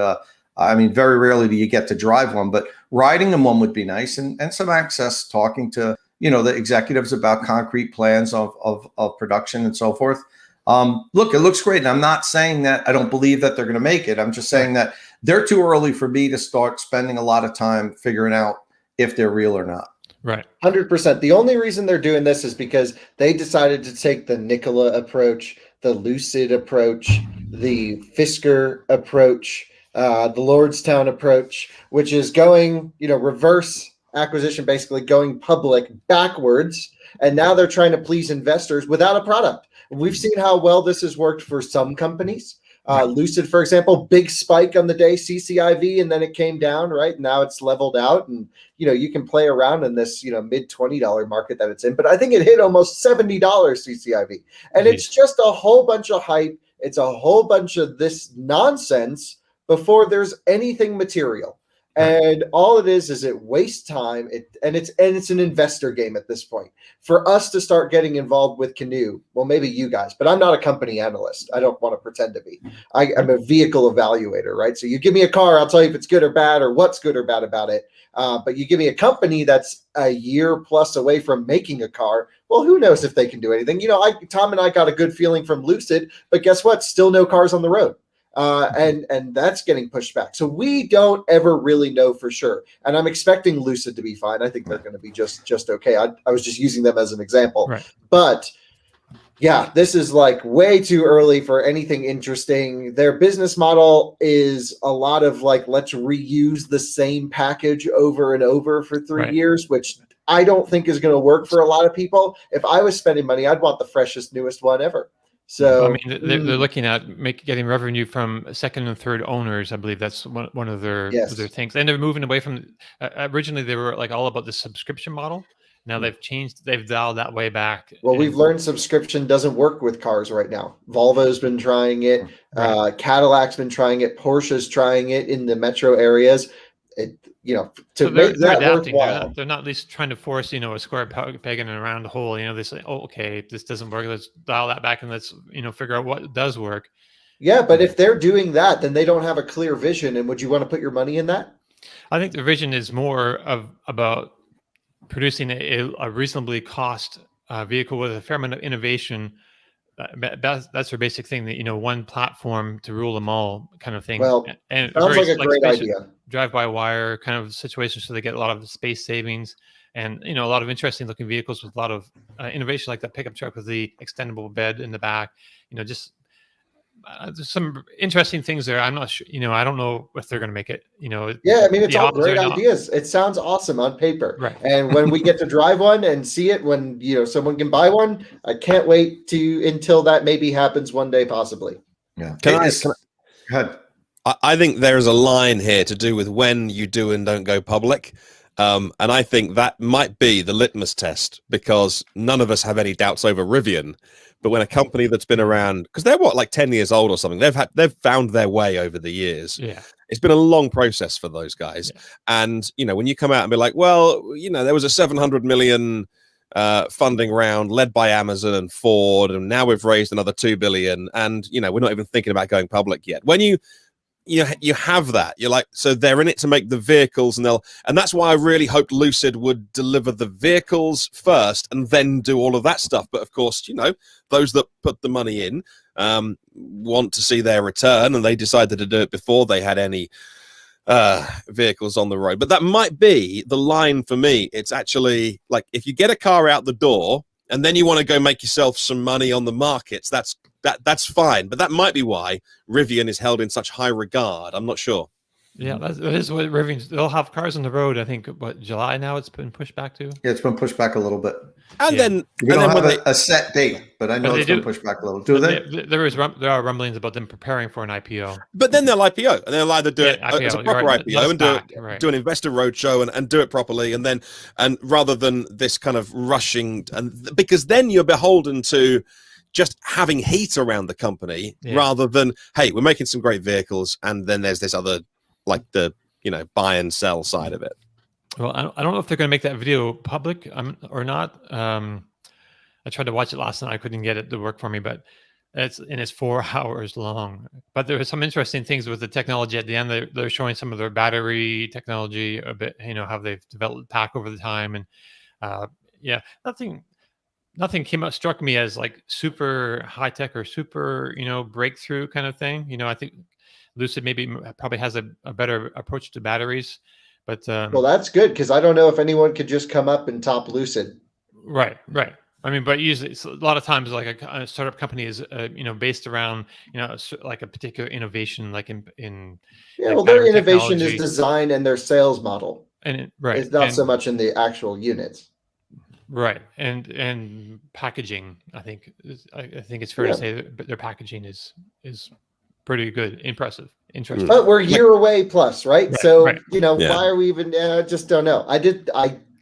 very rarely do you get to drive one, but riding in one would be nice, and some access, talking to the executives about concrete plans of production and so forth. Look, it looks great, and I'm not saying that I don't believe that they're going to make it. I'm just saying that they're too early for me to start spending a lot of time figuring out if they're real or not. Right. 100%. The only reason they're doing this is because they decided to take the Nikola approach, the Lucid approach, the Fisker approach, the Lordstown approach, which is going, reverse acquisition, basically going public backwards. And now they're trying to please investors without a product. We've seen how well this has worked for some companies. Lucid, for example, big spike on the day, CCIV, and then it came down, right? Now it's leveled out, and you can play around in this mid $20 market that it's in. But I think it hit almost $70 CCIV, and it's just a whole bunch of hype. It's a whole bunch of this nonsense before there's anything material. And all it is it wastes time. It's an investor game at this point. For us to start getting involved with Canoo, well, maybe you guys, but I'm not a company analyst. I don't want to pretend to be. I'm a vehicle evaluator, right? So you give me a car, I'll tell you if it's good or bad or what's good or bad about it. But you give me a company that's a year plus away from making a car, well, who knows if they can do anything? Tom and I got a good feeling from Lucid, but guess what? Still no cars on the road. And that's getting pushed back. So we don't ever really know for sure. And I'm expecting Lucid to be fine. I think they're going to be just okay. I was just using them as an example. But yeah, this is like way too early for anything interesting. Their business model is a lot of like, let's reuse the same package over and over for 3 years, which I don't think is going to work for a lot of people. If I was spending money, I'd want the freshest, newest one ever. So I mean, they're looking at getting revenue from second and third owners. I believe that's one of their things, and they're moving away from. Originally, they were like all about the subscription model. Now they've changed. They've dialed that way back. Well, we've learned subscription doesn't work with cars right now. Volvo's been trying it. Cadillac's been trying it. Porsche's trying it in the metro areas. Make that adapting. worthwhile. They're not at least trying to force, a square peg in and around the hole. They say, oh, okay, this doesn't work. Let's dial that back and let's, figure out what does work. Yeah, but if they're doing that, then they don't have a clear vision. And would you want to put your money in that? I think the vision is more about producing a reasonably cost vehicle with a fair amount of innovation. That's their basic thing. That one platform to rule them all, kind of thing. Well, and sounds like a great idea. Drive-by-wire kind of situation, so they get a lot of space savings, and a lot of interesting looking vehicles with a lot of innovation, like that pickup truck with the extendable bed in the back. Just there's some interesting things there. I'm not sure. I don't know if they're going to make it. Yeah, I mean, it's all great ideas. It sounds awesome on paper, and when we get to drive one and see it, when someone can buy one, I can't wait until that maybe happens one day, possibly. Yeah. Go ahead. I think there's a line here to do with when you do and don't go public. And I think that might be the litmus test, because none of us have any doubts over Rivian. But when a company that's been around, because they're like 10 years old or something, they've found their way over the years. Yeah. It's been a long process for those guys. Yeah. And, when you come out and be like, well, there was a 700 million funding round led by Amazon and Ford, and now we've raised another 2 billion. And, we're not even thinking about going public yet. When you have that, you're like, so they're in it to make the vehicles, and that's why I really hoped Lucid would deliver the vehicles first and then do all of that stuff. But of course, those that put the money in want to see their return, and they decided to do it before they had any vehicles on the road. But that might be the line for me. It's actually like, if you get a car out the door and then you want to go make yourself some money on the markets, that's fine. But that might be why Rivian is held in such high regard. I'm not sure. Yeah, that is what Rivian. They'll have cars on the road. I think July now. It's been pushed back to. Yeah, it's been pushed back a little bit. And then we don't have a set date, but I know it's been pushed back a little. Do they? There are rumblings about them preparing for an IPO. But then they'll IPO, and they'll either do it as a proper IPO and do an investor roadshow and do it properly, and rather than this kind of rushing, and because then you're beholden to just having heat around the company rather than, hey, we're making some great vehicles, and then there's this other, like the buy and sell side of it. Well, I don't know if they're going to make that video public or not. I tried to watch it last night. I couldn't get it to work for me, but it's 4 hours long. But there are some interesting things with the technology at the end. They're showing some of their battery technology a bit, how they've developed pack over the time, and nothing struck me as like super high tech or super breakthrough kind of thing. I think Lucid probably has a better approach to batteries, but well, that's good, because I don't know if anyone could just come up and top Lucid. Right. I mean, but usually a lot of times, like a startup company is based around like a particular innovation, like in well, their innovation is design and their sales model. right. It's not so much in the actual units. Right, and packaging. I think it's fair to say that their packaging is pretty good, impressive, interesting. But we're a year away plus, right? So right. why are we even? Just don't know.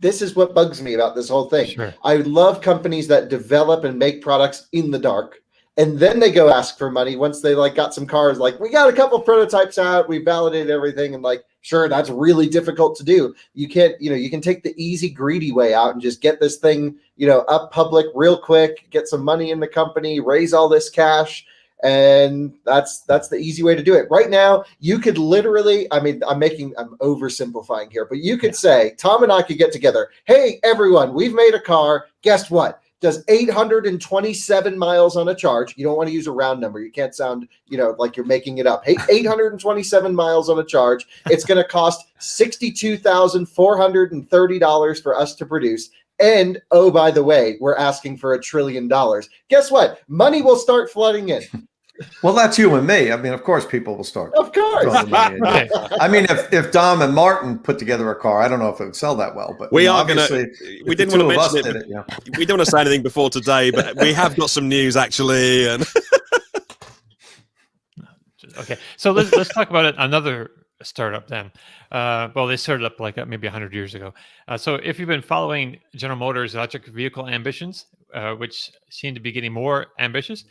This is what bugs me about this whole thing. Sure. I love companies that develop and make products in the dark, and then they go ask for money once they got some cars. Like, we got a couple prototypes out, we validated everything, and sure, that's really difficult to do. You can't, you can take the easy, greedy way out and just get this thing, up public real quick, get some money in the company, raise all this cash. And that's the easy way to do it. Right now, you could literally, I'm oversimplifying here, but you could say, Tom and I could get together. Hey, everyone, we've made a car. Guess what? Does 827 miles on a charge. You don't want to use a round number. You can't sound, like you're making it up. Hey, 827 miles on a charge. It's going to cost $62,430 for us to produce. And, oh, by the way, we're asking for $1 trillion. Guess what? Money will start flooding in. Well, that's you and me. I mean, of course, people will start. Of course. Right. I mean, if Dom and Martin put together a car, I don't know if it would sell that well. But we are going to. We didn't want to mention it. We don't want to say anything before today, but we have got some news actually. And okay, so let's talk about another startup then. Well, they started up maybe 100 years ago. So if you've been following General Motors' electric vehicle ambitions, which seem to be getting more ambitious.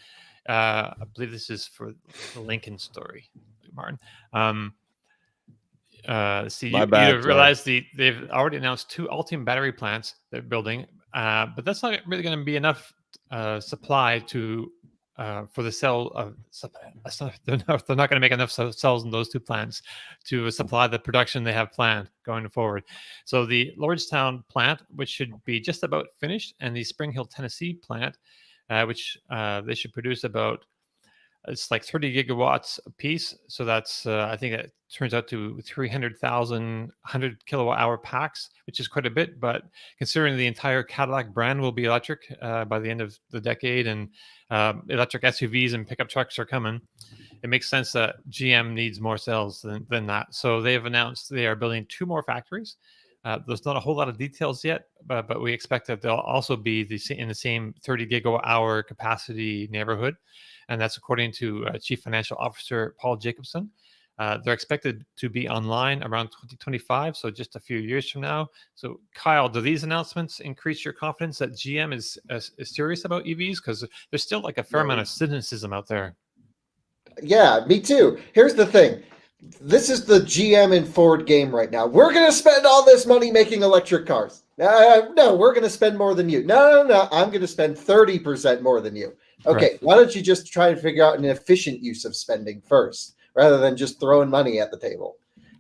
I believe this is for the Lincoln story, Martin. You realize they've already announced 2 Ultium battery plants they're building, but that's not really going to be enough supply to for the cell. They're not going to make enough cells in those 2 plants to supply the production they have planned going forward. So the Lordstown plant, which should be just about finished, and the Spring Hill, Tennessee plant, which they should produce about, it's 30 gigawatts a piece. So that's, I think that turns out to 300,000 100 kilowatt hour packs, which is quite a bit. But considering the entire Cadillac brand will be electric by the end of the decade, and electric SUVs and pickup trucks are coming, it makes sense that GM needs more cells than that. So they've announced they are building 2 more factories. There's not a whole lot of details yet, but we expect that they'll also be in the same 30 gigawatt hour capacity neighborhood. And that's according to Chief Financial Officer Paul Jacobson. They're expected to be online around 2025, so just a few years from now. So, Kyle, do these announcements increase your confidence that GM is serious about EVs? Because there's still a fair amount of cynicism out there. Yeah, me too. Here's the thing. This is the GM and Ford game right now. We're going to spend all this money making electric cars. No, we're going to spend more than you. No. I'm going to spend 30% more than you. Okay, right. Why don't you just try and figure out an efficient use of spending first, rather than just throwing money at the table?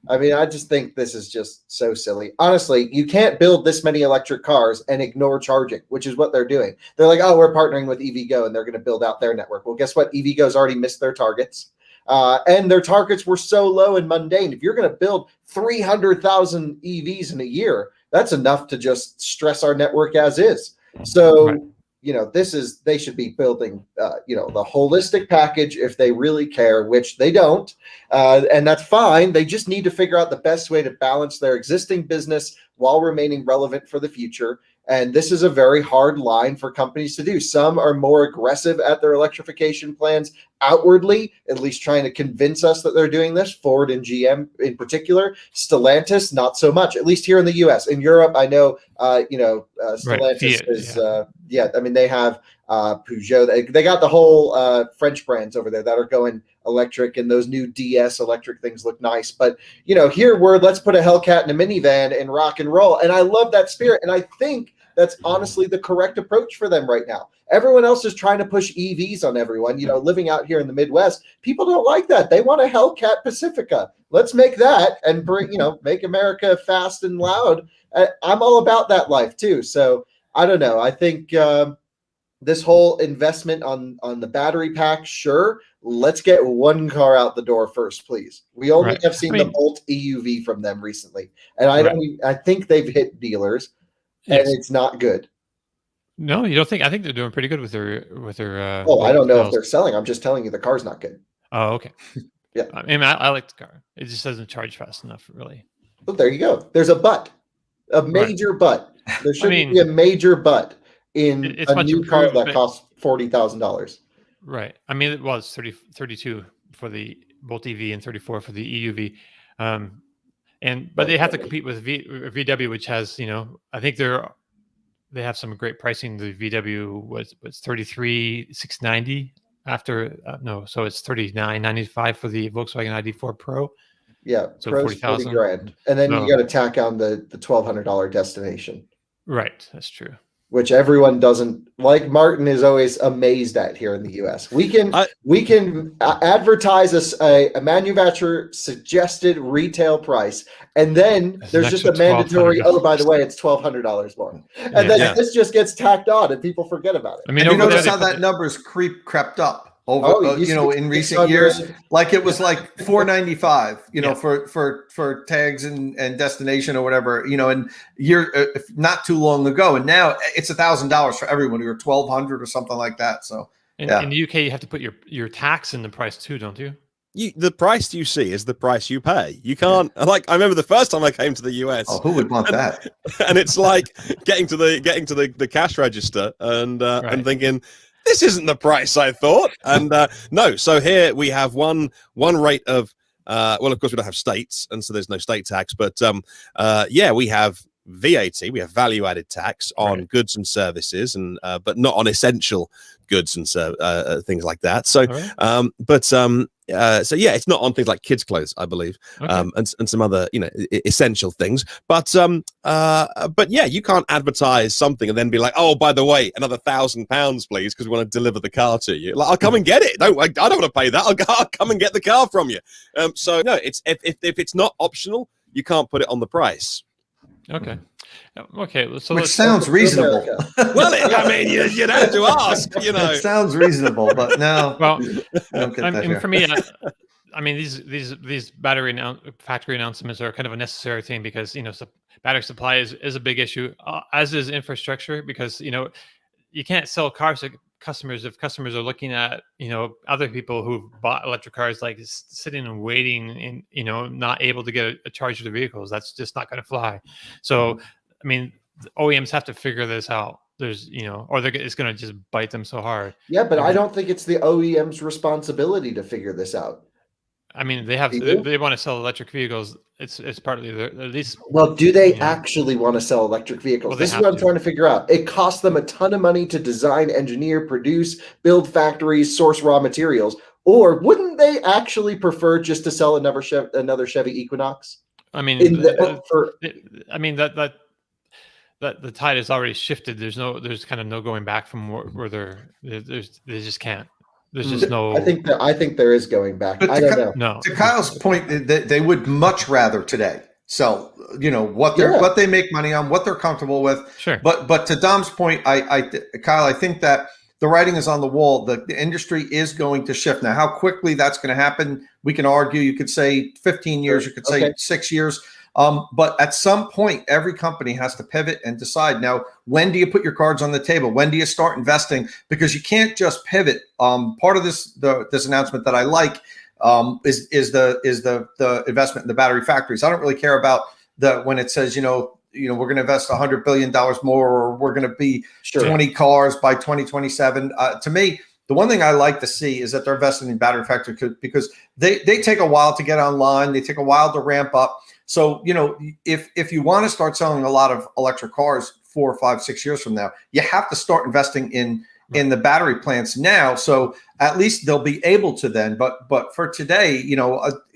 I mean, I just think this is just so silly. Honestly, you can't build this many electric cars and ignore charging, which is what they're doing. They're like, oh, we're partnering with EVgo, and they're going to build out their network. Well, guess what? EVgo's already missed their targets. And their targets were so low and mundane. If you're going to build 300,000 EVs in a year, that's enough to just stress our network as is. So, right. They should be building, the holistic package if they really care, which they don't. And that's fine. They just need to figure out the best way to balance their existing business while remaining relevant for the future. And this is a very hard line for companies to do. Some are more aggressive at their electrification plans outwardly, at least trying to convince us that they're doing this. Ford and GM in particular. Stellantis, not so much, at least here in the US. In Europe, I know, Stellantis is, I mean, they have Peugeot. They got the whole French brands over there that are going electric, and those new DS electric things look nice. But, here let's put a Hellcat in a minivan and rock and roll. And I love that spirit. And I think that's honestly the correct approach for them right now. Everyone else is trying to push EVs on everyone. Living out here in the Midwest, people don't like that. They want a Hellcat Pacifica. Let's make that and bring, make America fast and loud. I'm all about that life too. So I don't know. I think this whole investment on the battery pack, sure. Let's get one car out the door first, please. We only have seen the Bolt EUV from them recently, and I think they've hit dealers. Yes. And it's not good. No, you don't think? I think they're doing pretty good with their. I don't know if they're selling. I'm just telling you the car's not good. Oh, okay. Yeah. I mean, I like the car. It just doesn't charge fast enough, really. Well, there you go. There's a but, a major but. There shouldn't be a major but in it's a much new car improved, that costs $40,000. Right. I mean, it was 32 for the Bolt EV and 34 for the EUV. But they have to compete with VW, which has, I think they have some great pricing. The VW was 33,690 after so it's 39,995 for the Volkswagen ID4 Pro. Yeah, so Pro's 40,000 $40,000, and then you got to tack on the $1,200 destination. Right, that's true. Which everyone doesn't like. Martin is always amazed at here in the U.S. We can advertise a manufacturer suggested retail price, and then there's just a mandatory. Oh, by the way, it's $1,200 more, and then this just gets tacked on, and people forget about it. I mean, you notice how that number's crept up over in recent years. Like it was like $495, for tags and destination or whatever, and not too long ago, and now it's $1,000 for everyone, or $1,200 or something like that. So in the UK, you have to put your tax in the price too, don't you? The price you see is the price you pay. You can't I remember the first time I came to the US. Oh, who would want that? And it's like getting to the cash register and thinking, this isn't the price I thought. And no, so here we have one rate of well, of course we don't have states, and so there's no state tax, but we have VAT, we have value added tax on goods and services, and but not on essential goods and things like that. So so yeah, it's not on things like kids' clothes, I believe, and some other essential things. But yeah, you can't advertise something and then be like, oh, by the way, another £1,000, please, because we want to deliver the car to you. Like, I'll come and get it. I don't want to pay that. I'll come and get the car from you. So no, it's if it's not optional, you can't put it on the price. Okay. So which sounds reasonable. Well, I mean, you'd have to ask. It sounds reasonable, but no. Well, for me, I mean, these battery factory announcements are kind of a necessary thing because battery supply is a big issue, as is infrastructure, because you can't sell cars to customers if customers are looking at other people who've bought electric cars, like sitting and waiting and not able to get a charge of their vehicles. That's just not going to fly. So I mean, OEMs have to figure this out. There's or it's going to just bite them so hard. Yeah, but I don't think it's the OEM's responsibility to figure this out. I mean, they want to sell electric vehicles. It's partly at least. Well, do they actually want to sell electric vehicles? This is what I'm trying to figure out. It costs them a ton of money to design, engineer, produce, build factories, source raw materials. Or wouldn't they actually prefer just to sell another Chevy Equinox? I mean, that the tide has already shifted. There's kind of no going back from where they just can't. There's just no. I think there is going back. I don't know. No. To Kyle's point, they would much rather today sell, what they make money on, what they're comfortable with. Sure. But to Dom's point, Kyle, I think that the writing is on the wall. The industry is going to shift. Now, how quickly that's going to happen, we can argue. You could say 15 years. You could say 6 years. But at some point, every company has to pivot and decide. Now, when do you put your cards on the table? When do you start investing? Because you can't just pivot. Part of this announcement that I like is the investment in the battery factories. I don't really care about when it says we're going to invest $100 billion more, or we're going to be 20 cars by 2027. To me, the one thing I like to see is that they're investing in battery factories because they take a while to get online. They take a while to ramp up. So, if you want to start selling a lot of electric cars 4, 5, 6 years from now, you have to start investing in the battery plants now. So at least they'll be able to then. But for today,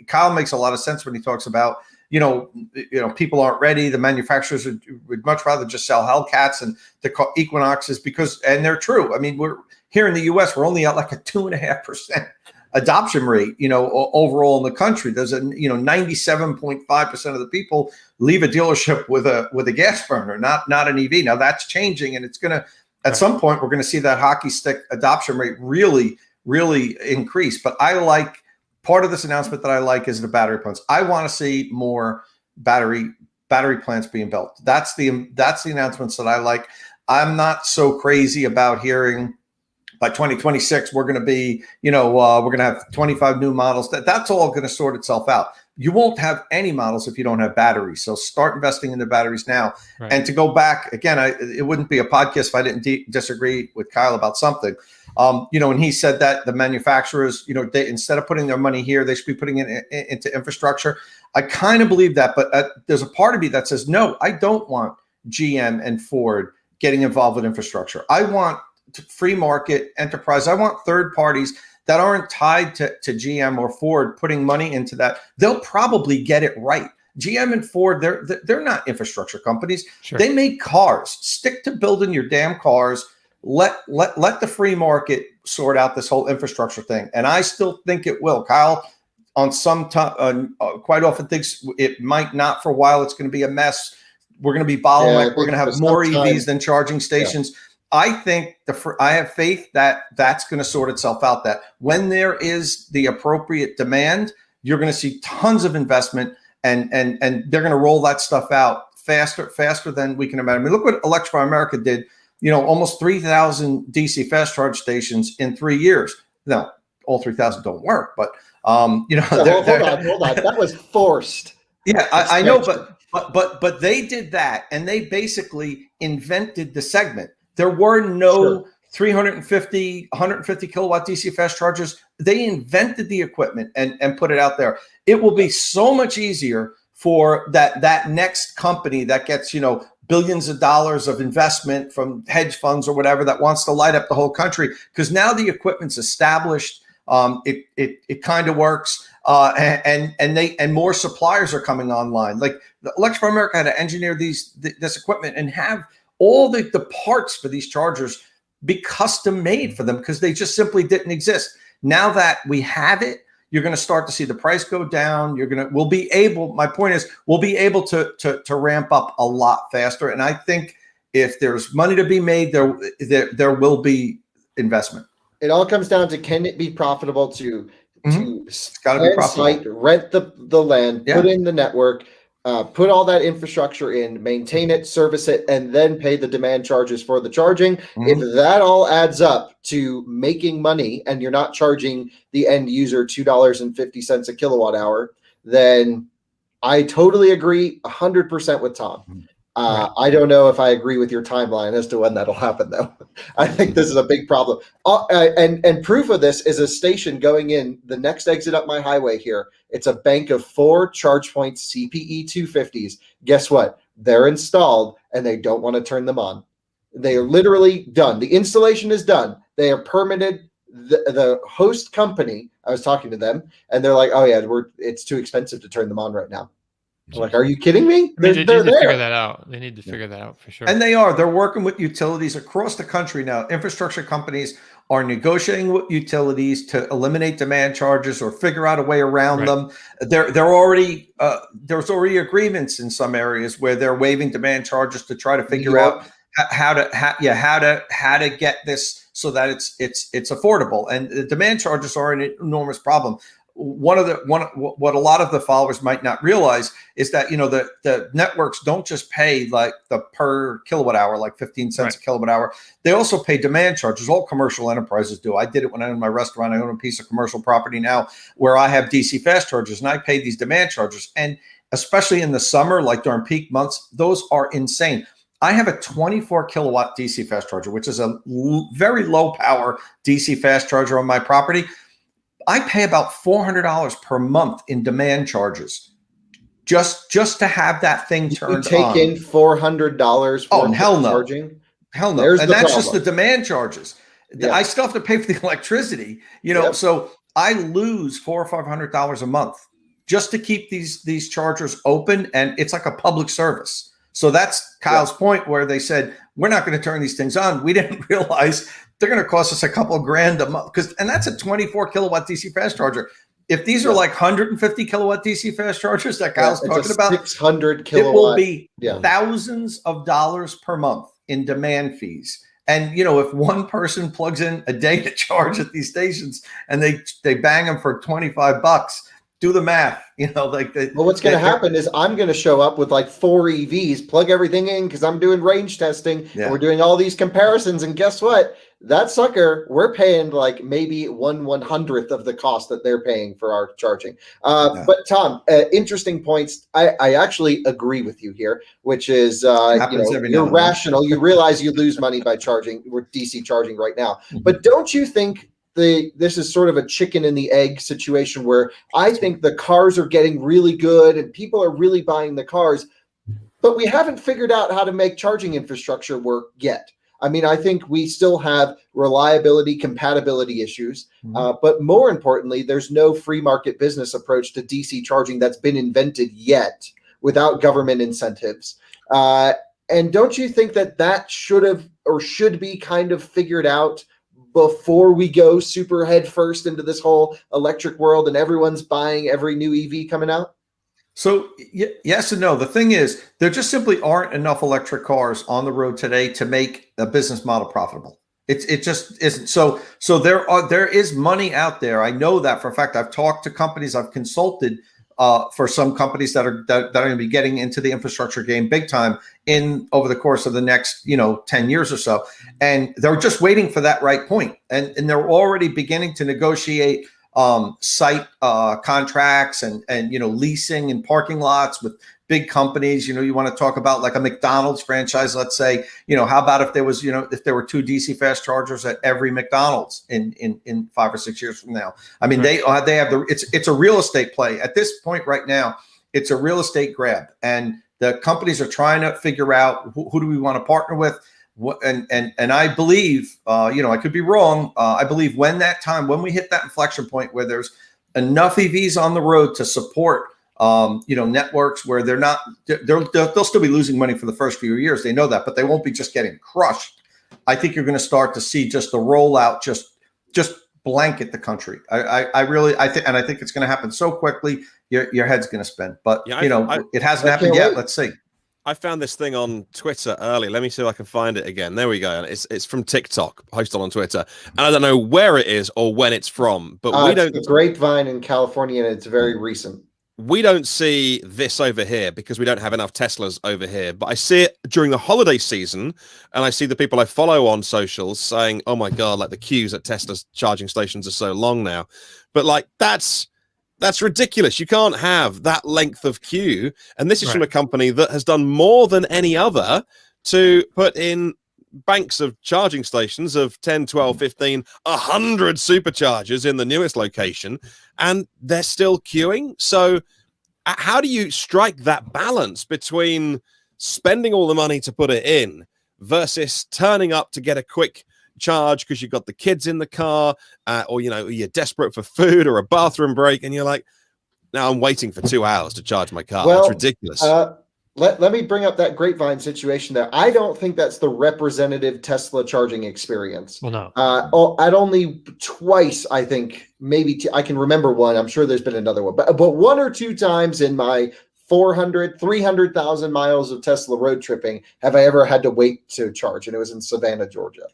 Kyle makes a lot of sense when he talks about, people aren't ready. The manufacturers would much rather just sell Hellcats and the Equinoxes and they're true. I mean, we're here in the US, we're only at like a 2.5% adoption rate, overall in the country. There's 97.5% of the people leave a dealership with a gas burner, not an EV. Now that's changing, and it's going to, at some point, we're going to see that hockey stick adoption rate really, really increase. But I like, part of this announcement that I like is the battery plants. I want to see more battery plants being built. That's the announcements that I like. I'm not so crazy about hearing by 2026, we're going to be, we're going to have 25 new models. That's all going to sort itself out. You won't have any models if you don't have batteries. So start investing in the batteries now. Right. And to go back again, it wouldn't be a podcast if I didn't disagree with Kyle about something. And he said that the manufacturers, they, instead of putting their money here, they should be putting it into infrastructure. I kind of believe that, but there's a part of me that says, no, I don't want GM and Ford getting involved with infrastructure. I want free market enterprise. I want third parties that aren't tied to GM or Ford putting money into that. They'll probably get it right. GM and Ford, they're not infrastructure companies. Sure. They make cars. Stick to building your damn cars. Let the free market sort out this whole infrastructure thing. And I still think it will. Kyle, on some time, quite often thinks it might not for a while. It's going to be a mess. We're going to be bottleneck. We're going to have more EVs than charging stations. Yeah. I think I have faith that that's going to sort itself out. That when there is the appropriate demand, you're going to see tons of investment, and they're going to roll that stuff out faster than we can imagine. I mean, look what Electrify America did. Almost 3,000 DC fast charge stations in 3 years. Now, all 3,000 don't work, but hold on. That was forced. Yeah, I know, but they did that, and they basically invented the segment. There were no 350, 150 kilowatt DC fast chargers. They invented the equipment and put it out there. It will be so much easier for that next company that gets, billions of dollars of investment from hedge funds or whatever that wants to light up the whole country, because now the equipment's established. It kind of works, and more suppliers are coming online. Like Electrify America had to engineer this equipment and have all the parts for these chargers be custom made for them, because they just simply didn't exist. Now that we have it, you're going to start to see the price go down. My point is, we'll be able to ramp up a lot faster. And I think if there's money to be made, there will be investment. It all comes down to, can it be profitable to it's got to be profitable. Site, rent the land, put in the network, put all that infrastructure in, maintain it, service it, and then pay the demand charges for the charging. If that all adds up to making money and you're not charging the end user $2.50 a kilowatt hour, then I totally agree 100% with Tom. I don't know if I agree with your timeline as to when that'll happen, though. I think this is a big problem. And proof of this is a station going in the next exit up my highway here. It's a bank of 4 ChargePoint CPE 250s. Guess what? They're installed, and they don't want to turn them on. They are literally done. The installation is done. They are permitted. The host company, I was talking to them, and they're like, "Oh yeah, it's too expensive to turn them on right now." I'm like, are you kidding me? They need to figure that out. They need to figure that out for sure. And they're working with utilities across the country now. Infrastructure companies are negotiating with utilities to eliminate demand charges or figure out a way around them. There's already agreements in some areas where they're waiving demand charges to try to figure out how to get this so that it's affordable. And the demand charges are an enormous problem. What a lot of the followers might not realize is that the networks don't just pay like the per kilowatt hour, like 15 cents a kilowatt hour. They also pay demand charges. All commercial enterprises do. I did it when I owned my restaurant. I own a piece of commercial property now where I have DC fast chargers, and I pay these demand charges. And especially in the summer, like during peak months, those are insane. I have a 24 kilowatt DC fast charger, which is a very low power DC fast charger on my property. I pay about $400 per month in demand charges just to have that thing turned on. You take in $400 for hell no. charging? Hell no. And that's just the demand charges. Yeah. I still have to pay for the electricity, so I lose $400 or $500 a month just to keep these chargers open, and it's like a public service. So that's Kyle's point where they said, we're not going to turn these things on. We didn't realize they're going to cost us a couple of grand a month, and that's a 24 kilowatt DC fast charger. If these are like 150 kilowatt DC fast chargers that Kyle's talking about, 600 kilowatt, it will be thousands of dollars per month in demand fees. And if one person plugs in a day to charge at these stations and they bang them for $25, do the math. Like well, what's going to happen is I'm going to show up with like 4 EVs, plug everything in because I'm doing range testing and we're doing all these comparisons. And guess what? That sucker, we're paying like maybe 1/100th of the cost that they're paying for our charging. But Tom, interesting points. I actually agree with you here, which is you're rational. You realize you lose money by charging. We're DC charging right now, but don't you think this is sort of a chicken and the egg situation where I think the cars are getting really good and people are really buying the cars, but we haven't figured out how to make charging infrastructure work yet. I mean, I think we still have reliability, compatibility issues, but more importantly, there's no free market business approach to DC charging that's been invented yet without government incentives. And don't you think that should have or should be kind of figured out before we go super head first into this whole electric world and everyone's buying every new EV coming out? So yes and no. The thing is, there just simply aren't enough electric cars on the road today to make a business model profitable. It just isn't. So there is money out there. I know that for a fact. I've talked to companies. I've consulted for some companies that are going to be getting into the infrastructure game big time over the course of the next 10 years or so, and they're just waiting for that right point, and they're already beginning to negotiate site contracts and leasing and parking lots with big companies. You want to talk about like a McDonald's franchise, let's say. How about if there was if there were 2 DC fast chargers at every McDonald's in 5 or 6 years from now? I mean, they have it's a real estate play at this point right now. It's a real estate grab, and the companies are trying to figure out who do we want to partner with. And I believe, I could be wrong. I believe when we hit that inflection point where there's enough EVs on the road to support, networks where they'll still be losing money for the first few years. They know that, but they won't be just getting crushed. I think you're going to start to see just the rollout, just blanket the country. I think it's going to happen so quickly. Your head's going to spin, but it hasn't happened yet. Let's see. I found this thing on Twitter earlier. Let me see if I can find it again. There we go. It's from TikTok, posted on Twitter. And I don't know where it is or when it's from, but we don't. It's a grapevine in California, and it's very recent. We don't see this over here because we don't have enough Teslas over here. But I see it during the holiday season, and I see the people I follow on socials saying, "Oh my God, like the queues at Tesla's charging stations are so long now." But like that's ridiculous. You can't have that length of queue. And this is from a company that has done more than any other to put in banks of charging stations of 10, 12, 15, 100 superchargers in the newest location. And they're still queuing. So how do you strike that balance between spending all the money to put it in versus turning up to get a quick charge because you've got the kids in the car, or you're desperate for food or a bathroom break, and you're like, now I'm waiting for 2 hours to charge my car. That's ridiculous. Let me bring up that grapevine situation there. I don't think that's the representative Tesla charging experience. Well, no. At only twice, I think, maybe I can remember one. I'm sure there's been another one, but 1 or 2 times in my 300,000 miles of Tesla road tripping have I ever had to wait to charge, and it was in Savannah, Georgia.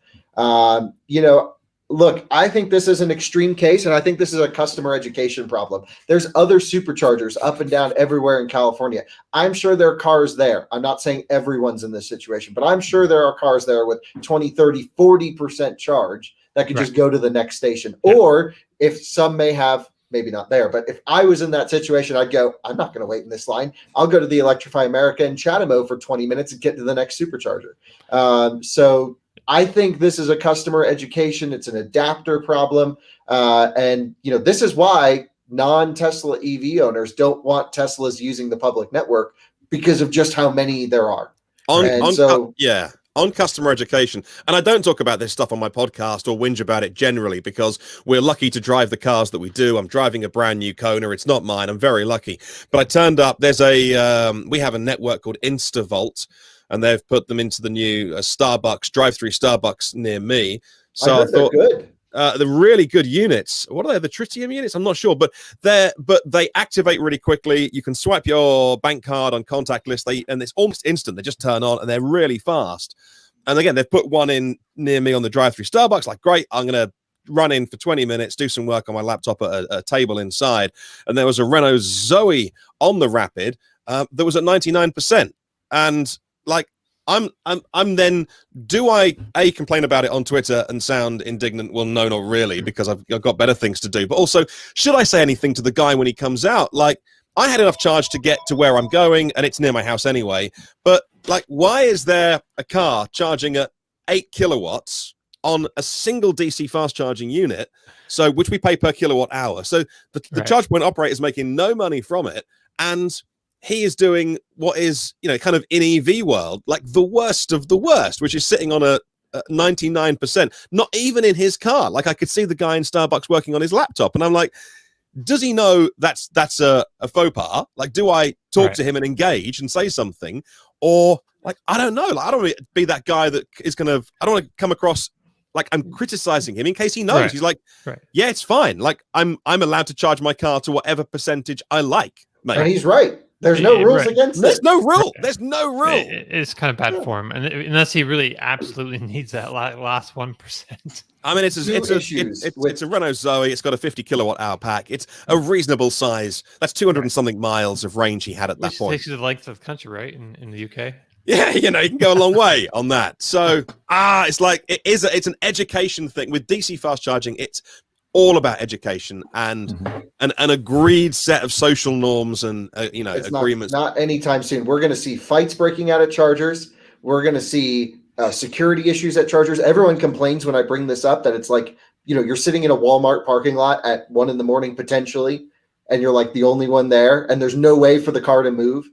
Look, I think this is an extreme case, and I think this is a customer education problem. There's other superchargers up and down everywhere in California. I'm sure there are cars there. I'm not saying everyone's in this situation, but I'm sure there are cars there with 20, 30, 40% charge that could just go to the next station. Yeah. Or if some may have, maybe not there, but if I was in that situation, I'd go, I'm not going to wait in this line. I'll go to the Electrify America in Chatham for 20 minutes and get to the next supercharger. So I think this is a customer education. It's an adapter problem. And this is why non-Tesla EV owners don't want Teslas using the public network because of just how many there are. On customer education. And I don't talk about this stuff on my podcast or whinge about it generally because we're lucky to drive the cars that we do. I'm driving a brand new Kona. It's not mine. I'm very lucky. But I turned up. There's we have a network called InstaVolt, and they've put them into the new Starbucks, drive-through Starbucks near me. So I thought good. They're really good units. What are they? The tritium units? I'm not sure, but they activate really quickly. You can swipe your bank card on contactless, and it's almost instant. They just turn on, and they're really fast. And again, they've put one in near me on the drive-through Starbucks. Like, great, I'm gonna run in for 20 minutes, do some work on my laptop at a table inside, and there was a Renault Zoe on the Rapid that was at 99%. And like, I'm then, do I complain about it on Twitter and sound indignant? Well, no, not really, because I've got better things to do. But also, should I say anything to the guy when he comes out? Like, I had enough charge to get to where I'm going, and it's near my house anyway. But like, why is there a car charging at 8 kilowatts on a single DC fast charging unit? So, which we pay per kilowatt hour. So the charge point operator is making no money from it, and he is doing what is, kind of in EV world, like the worst of the worst, which is sitting on a 99%, not even in his car. Like, I could see the guy in Starbucks working on his laptop, and I'm like, does he know that's a faux pas? Like, do I talk to him and engage and say something? Or like, I don't know. Like, I don't want to be that guy that is I don't want to come across like I'm criticizing him in case he knows. He's like, yeah, it's fine. Like, I'm allowed to charge my car to whatever percentage I like, mate. And he's right. There's no rules against it. There's no rule. There's no rule. It's kind of bad form, and unless he really absolutely needs that last 1%. I mean, it's a Renault Zoe. It's got a 50 kilowatt hour pack. It's a reasonable size. That's 200 and something miles of range he had at that point. Takes you the length of the country, right? In the UK. Yeah, you can go a long way on that. So, it's like it's an education thing with DC fast charging. It's all about education and an agreed set of social norms and agreements. Not anytime soon. We're going to see fights breaking out at chargers. We're going to see security issues at chargers. Everyone complains when I bring this up that it's like, you're sitting in a Walmart parking lot at 1 a.m. potentially, and you're like the only one there, and there's no way for the car to move.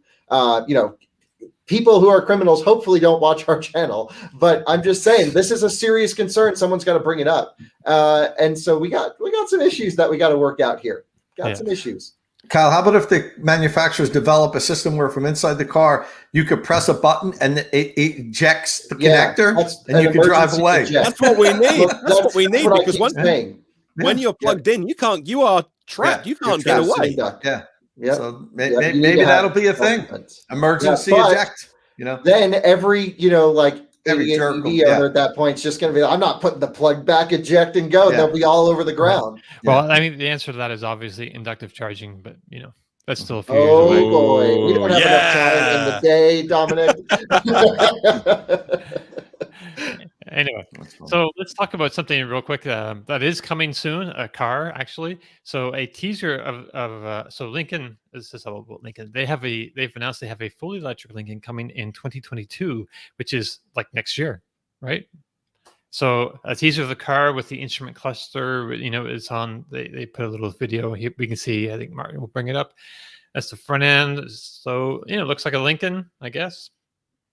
People who are criminals hopefully don't watch our channel, but I'm just saying this is a serious concern. Someone's got to bring it up, and so we got some issues that we got to work out here. Some issues. Kyle, how about if the manufacturers develop a system where from inside the car you could press a button and it ejects the connector and you can drive away? That's what we need. That's what we need, because when you're plugged in, you are trapped. You can't get away. Yeah. So maybe that'll be a thing. Emergency eject. Then every jerk owner at that point is just going to be, I'm not putting the plug back, eject and go. They'll be all over the ground. Well, I mean, the answer to that is obviously inductive charging, but that's still a few years away. Oh boy, we don't have enough time in the day, Dominic. Anyway, so let's talk about something real quick that is coming soon. A car, actually. So a teaser of so Lincoln. This is about Lincoln. They've announced they have a fully electric Lincoln coming in 2022, which is like next year, right? So a teaser of the car with the instrument cluster. It's on. They put a little video here. We can see. I think Martin will bring it up. That's the front end. So it looks like a Lincoln, I guess.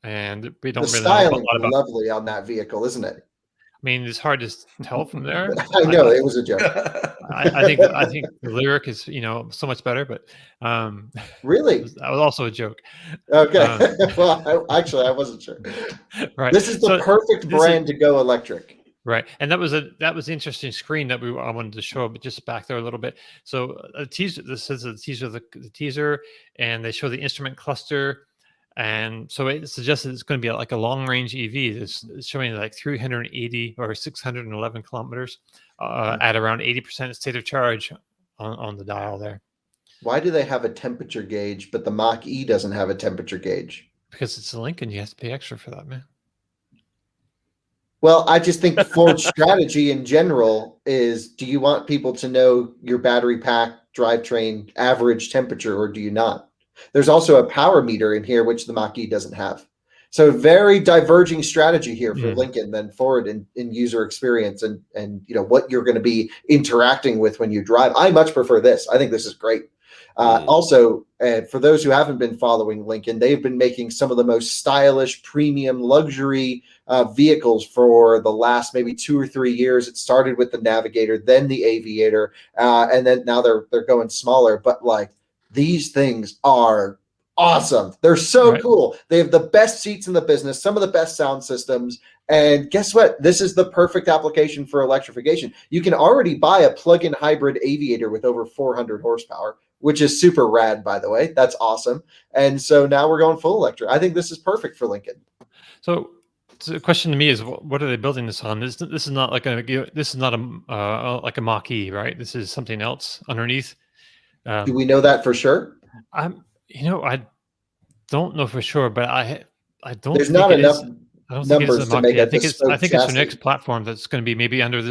And we don't really know a lot about lovely on that vehicle, isn't it? I mean, it's hard to tell from there. I know it was a joke. I think the lyric is so much better, but really, that was also a joke. Okay, well, I wasn't sure. Right, this is the perfect brand to go electric. Right, and that was an interesting screen that I wanted to show, but just back there a little bit. So a teaser. This is a teaser of the teaser, and they show the instrument cluster. And so it suggests that it's going to be like a long-range EV. It's showing like 380 or 611 kilometers at around 80% state of charge on the dial there. Why do they have a temperature gauge, but the Mach-E doesn't have a temperature gauge? Because it's a Lincoln. You have to pay extra for that, man. Well, I just think Ford's strategy in general is, do you want people to know your battery pack, drivetrain, average temperature, or do you not? There's also a power meter in here, which the Mach-E doesn't have. So very diverging strategy here for Lincoln than Ford in user experience and what you're going to be interacting with when you drive. I much prefer this. I think this is great. Also, for those who haven't been following Lincoln, they've been making some of the most stylish, premium, luxury vehicles for the last maybe 2 or 3 years. It started with the Navigator, then the Aviator, and then now they're going smaller. But like, these things are awesome. They're so cool. They have the best seats in the business, some of the best sound systems. And guess what? This is the perfect application for electrification. You can already buy a plug-in hybrid Aviator with over 400 horsepower, which is super rad, by the way. That's awesome. And so now we're going full electric. I think this is perfect for Lincoln. So the question to me is, what are they building this on? This is not like like a Mach-E, right? This is something else underneath. Do we know that for sure? I don't know for sure, but I don't. There's think not it enough is. I don't think it is numbers a to Mach-E. make a I think bespoke it's the next chassis. platform that's going to be maybe under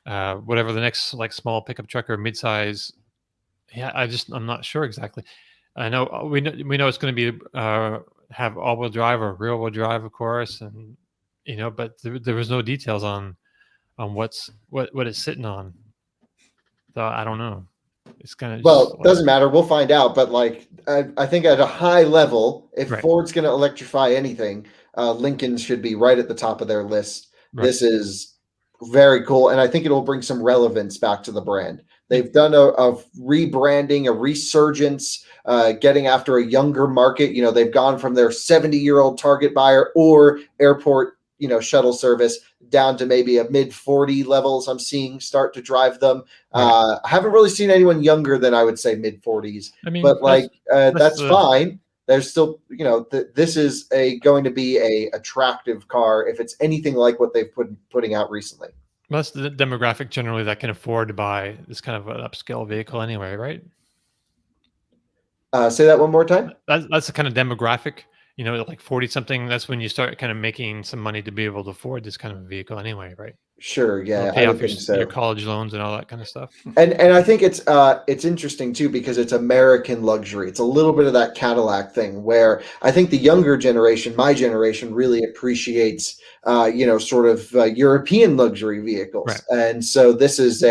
whatever the next like small pickup truck or midsize. Yeah, I'm not sure exactly. I know we know it's going to be have all-wheel drive or rear-wheel drive, of course, and but there was no details on what it's sitting on. So I don't know. It's kind of Well, doesn't matter. We'll find out. But like, I think at a high level, if Right. Ford's going to electrify anything, Lincoln should be right at the top of their list. Right. This is very cool, and I think it'll bring some relevance back to the brand. They've done a rebranding, a resurgence, getting after a younger market. They've gone from their 70-year-old target buyer or airport, shuttle service down to maybe a mid-40 levels. I'm seeing start to drive them. Right. I haven't really seen anyone younger than I would say mid-40s. I mean, but like that's the- fine. There's still, this is going to be a attractive car if it's anything like what they've putting out recently. That's the demographic generally that can afford to buy this kind of an upscale vehicle anyway, right? Say that one more time. That's the kind of demographic, like 40 something. That's when you start kind of making some money to be able to afford this kind of vehicle anyway, right? Sure, yeah, Pay I off would think so. your college loans and all that kind of stuff. And I think it's interesting too because it's American luxury. It's a little bit of that Cadillac thing where I think the younger generation, my generation, really appreciates sort of European luxury vehicles. Right. And so this is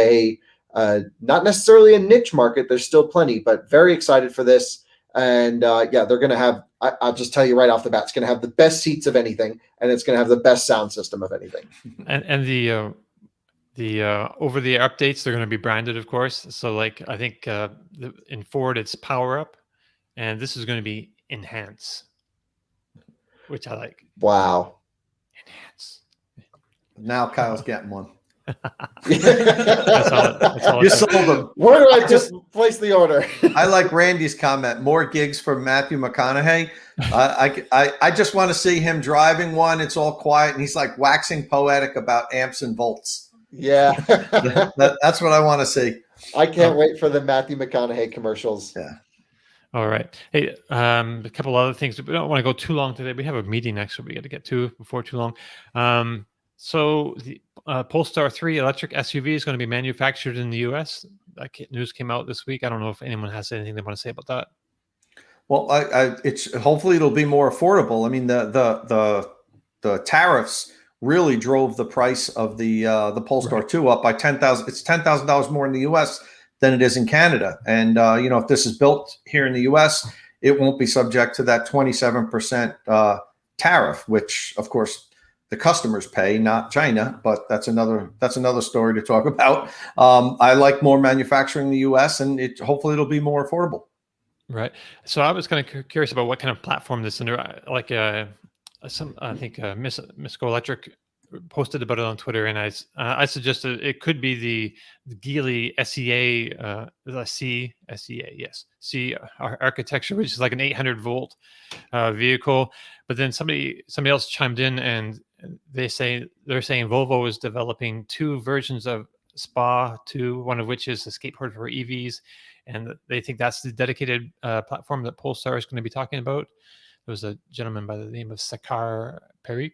not necessarily a niche market. There's still plenty, but very excited for this. And they're going to have. I'll just tell you right off the bat, it's going to have the best seats of anything, and it's going to have the best sound system of anything. And the over-the-air updates, they're going to be branded, of course. So like I think in Ford it's Power Up, and this is going to be Enhance, which I like. Wow. Enhance. Now Kyle's getting one. That's all You sold them. Where do I just place the order? I like Randy's comment. More gigs for Matthew McConaughey. I just want to see him driving one. It's all quiet, and he's like waxing poetic about amps and volts. Yeah. That's what I want to see. I can't wait for the Matthew McConaughey commercials. Yeah. All right. Hey, a couple other things. We don't want to go too long today. We have a meeting next that we got to get to before too long. So the Polestar 3 electric SUV is going to be manufactured in the U.S. That news came out this week. I don't know if anyone has anything they want to say about that. Well, it's hopefully it'll be more affordable. I mean, the tariffs really drove the price of the Polestar 2 up by $10,000. It's $10,000 more in the U.S. than it is in Canada. And if this is built here in the U.S., it won't be subject to that 27% tariff, which of course the customers pay, not China. But that's another story to talk about. I like more manufacturing in the U.S. and hopefully it'll be more affordable. Right. So I was kind of curious about what kind of platform this under, like I think Misco Electric posted about it on Twitter, and I suggested it could be the Geely SEA, C architecture, which is like an 800 volt vehicle. But then somebody else chimed in, and they're saying Volvo is developing two versions of SPA 2, one of which is a skateboard for EVs, and they think that's the dedicated platform that Polstar is going to be talking about. There was a gentleman by the name of Sakar Parikh.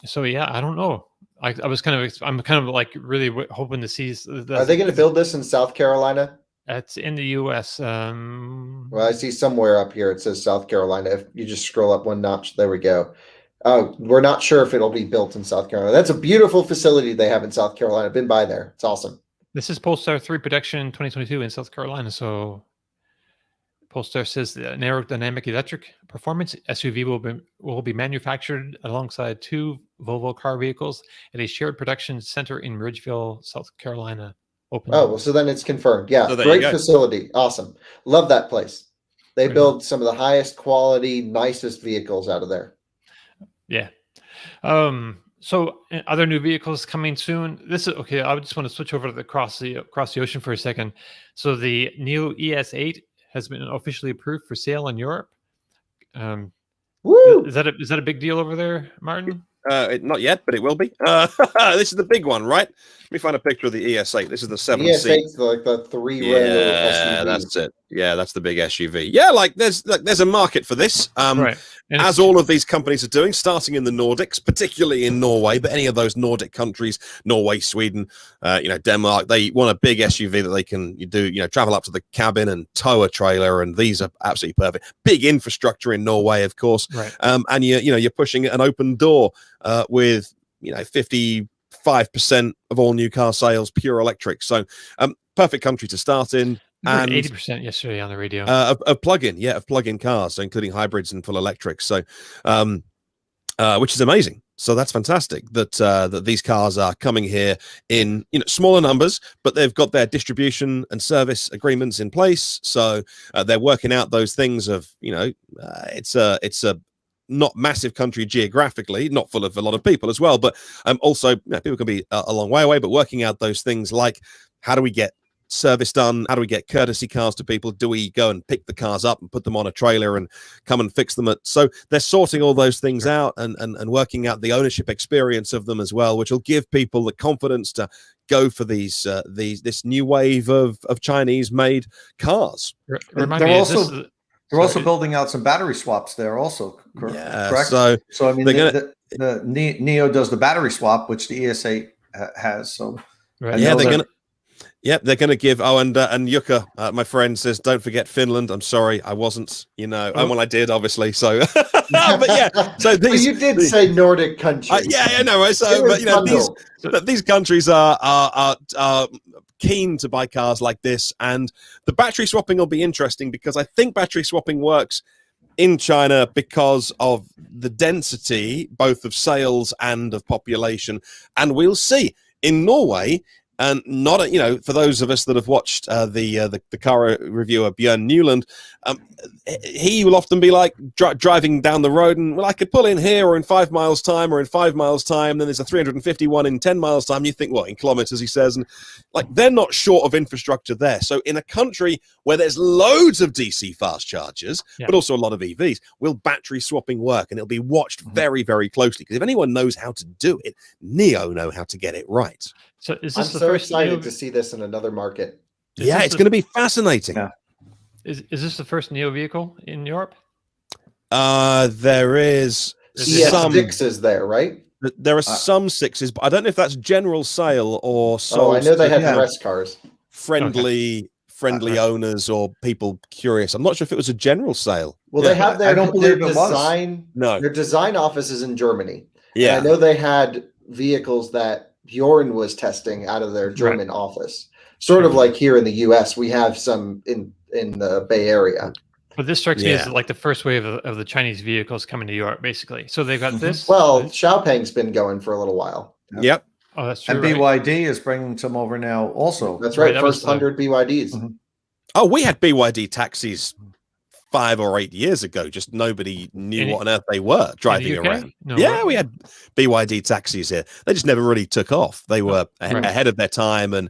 So yeah, I don't know. I'm kind of like really hoping to see. Are they going to build this in South Carolina? It's in the U.S. Well, I see somewhere up here it says South Carolina. If you just scroll up one notch, there we go. We're not sure if it'll be built in South Carolina. That's a beautiful facility they have in South Carolina. I've been by there. It's awesome. This is Polestar 3 production 2022 in South Carolina. So Polestar says the aerodynamic electric performance SUV will be manufactured alongside two Volvo car vehicles at a shared production center in Ridgeville, South Carolina. Well, so then it's confirmed. Yeah, so great facility. Awesome. Love that place. They build some of the highest quality, nicest vehicles out of there. Yeah. So other new vehicles coming soon. This is okay. I just want to switch over to across the ocean for a second. So the new ES8 has been officially approved for sale in Europe. Woo! Is that a big deal over there, Martin? Not yet, but it will be. This is the big one, right? Let me find a picture of the ES8. This is the 7 The seat. ES8's like the 3-row Yeah, SUV. that's it. Yeah, that's the big SUV. Yeah, like there's a market for this. Right. And As all of these companies are doing, starting in the Nordics, particularly in Norway, but any of those Nordic countries, Norway, Sweden, Denmark, they want a big SUV that they can travel up to the cabin and tow a trailer, and these are absolutely perfect. Big infrastructure in Norway, of course, right. And you're pushing an open door with 55% of all new car sales pure electric. So perfect country to start in. And 80% yesterday on the radio of plug-in cars, so including hybrids and full electrics. So, which is amazing. So that's fantastic that these cars are coming here in smaller numbers, but they've got their distribution and service agreements in place. So they're working out those things of it's a not massive country geographically, not full of a lot of people as well, but also people can be a long way away. But working out those things like how do we get service done, how do we get courtesy cars to people, do we go and pick the cars up and put them on a trailer and come and fix them so they're sorting all those things out and working out the ownership experience of them as well, which will give people the confidence to go for this new wave of Chinese made cars. Remind me, they're also building out some battery swaps there also, correct? So I mean, the Neo does the battery swap, which the ES8 has. So right. Yeah, they're going to give. Oh, and Yuka, my friend, says, "Don't forget Finland." I'm sorry, I wasn't. Well, I did, obviously. So, but yeah. So these, you did say Nordic countries. Yeah, no. Right, so, but these countries are keen to buy cars like this, and the battery swapping will be interesting because I think battery swapping works in China because of the density, both of sales and of population, and we'll see in Norway. And not, for those of us that have watched the car reviewer Björn Newland, he will often be like driving down the road and, well, I could pull in here or in 5 miles time or in 5 miles time. Then there's a 351 in 10 miles time. You think, what, in kilometers, he says. And like, they're not short of infrastructure there. So in a country where there's loads of DC fast chargers, but also a lot of EVs, will battery swapping work? And it'll be watched very, very closely. Because if anyone knows how to do it, Neo know how to get it right. So is I'm this so excited to see this in another market. It's going to be fascinating. Yeah. Is this the first Neo vehicle in Europe? There is some ES6s there, right? There are some 6s, but I don't know if that's general sale or sold. I know they had press cars. Friendly owners or people curious. I'm not sure if it was a general sale. Well, they have their, I don't believe their it design. No, their design offices in Germany. Yeah, and I know they had vehicles that Bjorn was testing out of their German office. Sort of like here in the US, we have some in the Bay Area. But this strikes me as like the first wave of the Chinese vehicles coming to Europe, basically. So they've got this. Well, Xiaopeng's been going for a little while. Yep. Oh, that's true. And BYD is bringing some over now also. That's right. First 100 BYDs. Mm-hmm. Oh, we had BYD taxis 5 or 8 years ago. Just nobody knew what on earth they were driving around. No, we had BYD taxis here. They just never really took off. They were ahead of their time and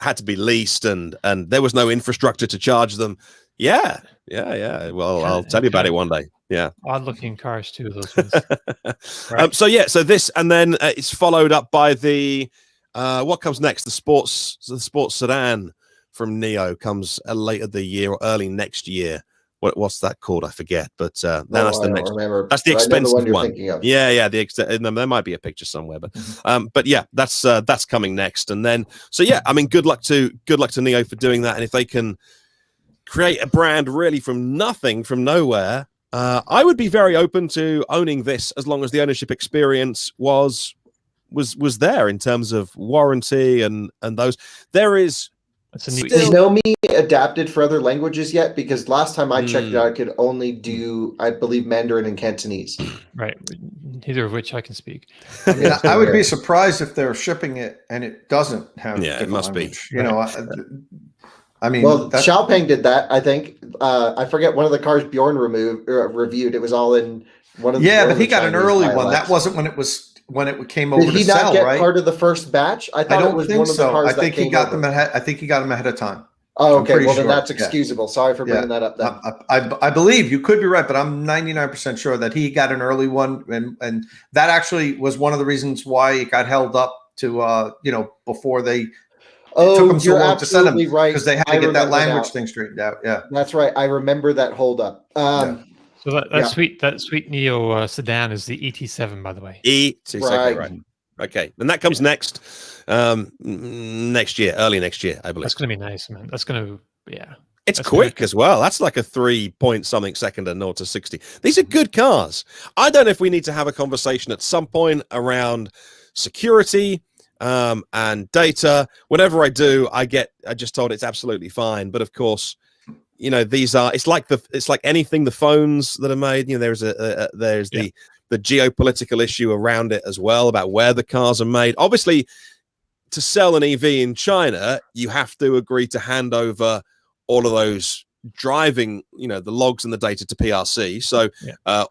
had to be leased, and there was no infrastructure to charge them. Yeah. Well, I'll tell you about it one day. Yeah. Odd-looking cars too, those ones. So this, and then it's followed up by the what comes next? The sports sedan from Neo comes later the year or early next year. What's that called? I forget. But that's the next. Remember, that's the expensive one. Yeah. There might be a picture somewhere, but yeah, that's coming next. And then I mean, good luck to Neo for doing that. And if they can create a brand really from nothing, from nowhere, I would be very open to owning this as long as the ownership experience was there in terms of warranty and those. There is. Is Nomi adapted for other languages yet? Because last time I checked it out, I could only do, I believe, Mandarin and Cantonese. Right. Neither of which I can speak. I would be surprised if they're shipping it and it doesn't have. Yeah, it must language. be. You know, I mean, well, Xiaopeng did that. I think I forget one of the cars Bjorn reviewed. It was all in one of the. Yeah, but he got an early one. That wasn't when it came over. Did he to not sell, get right? part of the first batch? I thought I don't it was think one of the so. cars I think that he got them ahead. I think he got them ahead of time. Oh, I'm okay. pretty Well, then sure. that's excusable. Sorry for bringing that up then. I believe you could be right, but I'm 99% sure that he got an early one, and that actually was one of the reasons why it got held up to before it took them so you're long to send them, absolutely right. because they had to get that language thing straightened out. Yeah, that's right. I remember that hold up. So that sweet Neo sedan is the ET7, by the way. ET7, Right. right. Okay, and that comes next year, early next year, I believe. That's going to be nice, man. That's going to, yeah. It's quick as well. That's like a 3-point-something second and 0 to 60. These are good cars. I don't know if we need to have a conversation at some point around security and data. Whatever I do, I just told it's absolutely fine. But of course, these are. It's like anything. The phones that are made. There's the geopolitical issue around it as well, about where the cars are made. Obviously, to sell an EV in China, you have to agree to hand over all of those driving, the logs and the data to PRC. So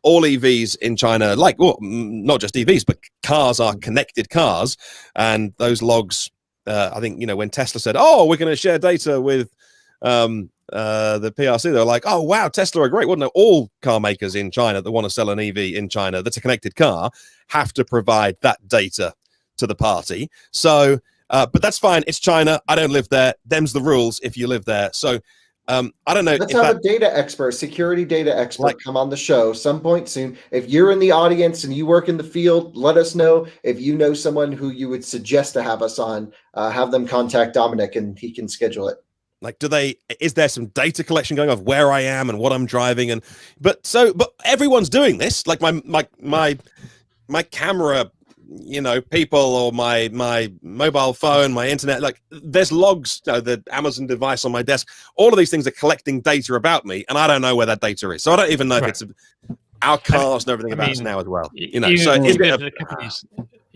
all EVs in China, not just EVs, but cars are connected cars. And those logs, I think, when Tesla said, oh, we're going to share data with the PRC, they're like, oh, wow, Tesla are great. Wouldn't know all car makers in China that want to sell an EV in China that's a connected car have to provide that data to the party. So, but that's fine. It's China. I don't live there. Them's the rules if you live there. So I don't know. Let's have a data expert, security data expert come on the show some point soon. If you're in the audience and you work in the field, let us know. If you know someone who you would suggest to have us on, have them contact Dominic and he can schedule it. Like, is there some data collection going on of where I am and what I'm driving? But everyone's doing this. Like my camera, people, or my mobile phone, my internet, like there's logs, the Amazon device on my desk. All of these things are collecting data about me, and I don't know where that data is. So I don't even know if it's our cars and everything about us now as well.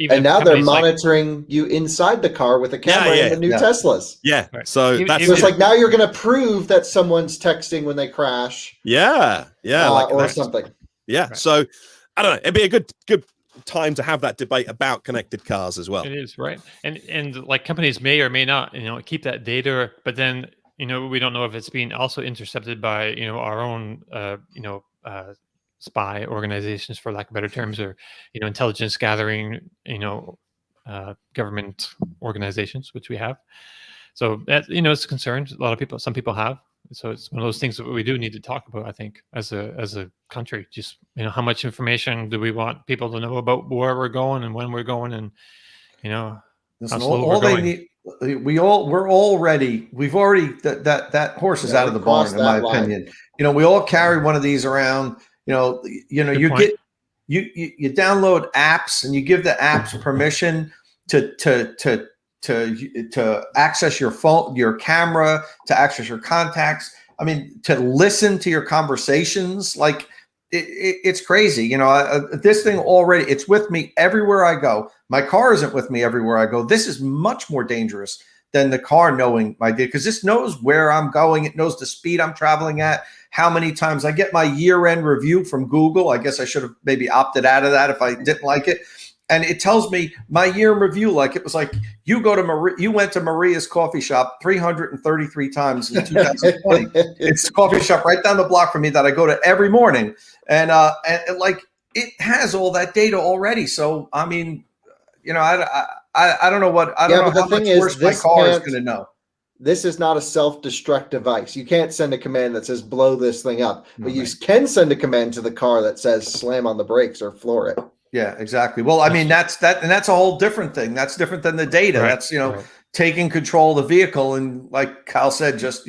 And now they're monitoring you inside the car with a camera in the new Teslas. Yeah. So it's like now you're going to prove that someone's texting when they crash. Yeah. Or something. Yeah. Right. So I don't know. It'd be a good time to have that debate about connected cars as well. It is, right. And like companies may or may not, keep that data, but then, we don't know if it's being also intercepted by, our own, spy organizations, for lack of better terms, or intelligence gathering, government organizations, which we have. So that it's a concern. Some people have. So it's one of those things that we do need to talk about, I think, as a country. Just how much information do we want people to know about where we're going and when we're going, and listen, all they need. We've already that horse is out of the barn, in my opinion. We all carry one of these around. You download apps and you give the apps permission to access your phone, your camera, to access your contacts. I mean, to listen to your conversations. Like it's crazy. This thing already, it's with me everywhere I go. My car isn't with me everywhere I go. This is much more dangerous than the car knowing my data, because this knows where I'm going. It knows the speed I'm traveling at, how many times I get my year-end review from Google. I guess I should have maybe opted out of that if I didn't like it. And it tells me my year in review, like it was like you went to Maria's coffee shop 333 times in 2020. It's a coffee shop right down the block from me that I go to every morning, and like it has all that data already. So I mean, I don't know what I don't know how much worse my car is going to know. This is not a self-destruct device. You can't send a command that says blow this thing up, but you can send a command to the car that says slam on the brakes or floor it. Yeah, exactly. Well, I mean, that's a whole different thing. That's different than the data. Right. That's, taking control of the vehicle. And like Kyle said, just,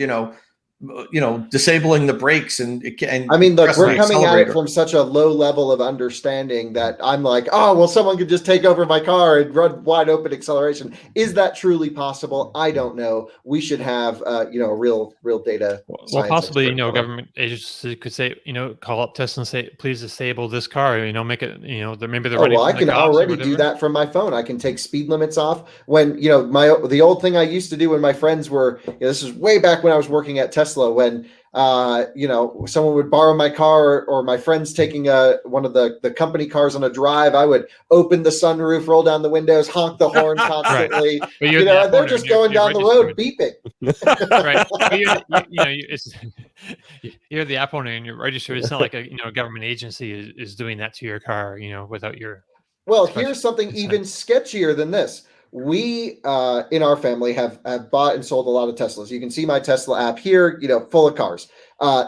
disabling the brakes and I mean, look, we're coming at it from such a low level of understanding that I'm like, oh, well, someone could just take over my car and run wide open acceleration. Is that truly possible? I don't know. We should have, real data. Well, possibly, government agencies could say, call up Tesla and say, please disable this car, make it, maybe they're ready. I can already do that from my phone. I can take speed limits off when, the old thing I used to do when my friends were, this is way back when I was working at Tesla, when You know, someone would borrow my car, or my friend's taking one of the company cars on a drive. I would open the sunroof, roll down the windows, honk the horn constantly. Right. But You know, and they're just going down the road beeping. Right. But you're the app owner and you're registered. It's not like a government agency is doing that to your car, without your. Well, here's something even sketchier than this. We in our family have bought and sold a lot of Teslas. You can see my Tesla app here, full of cars.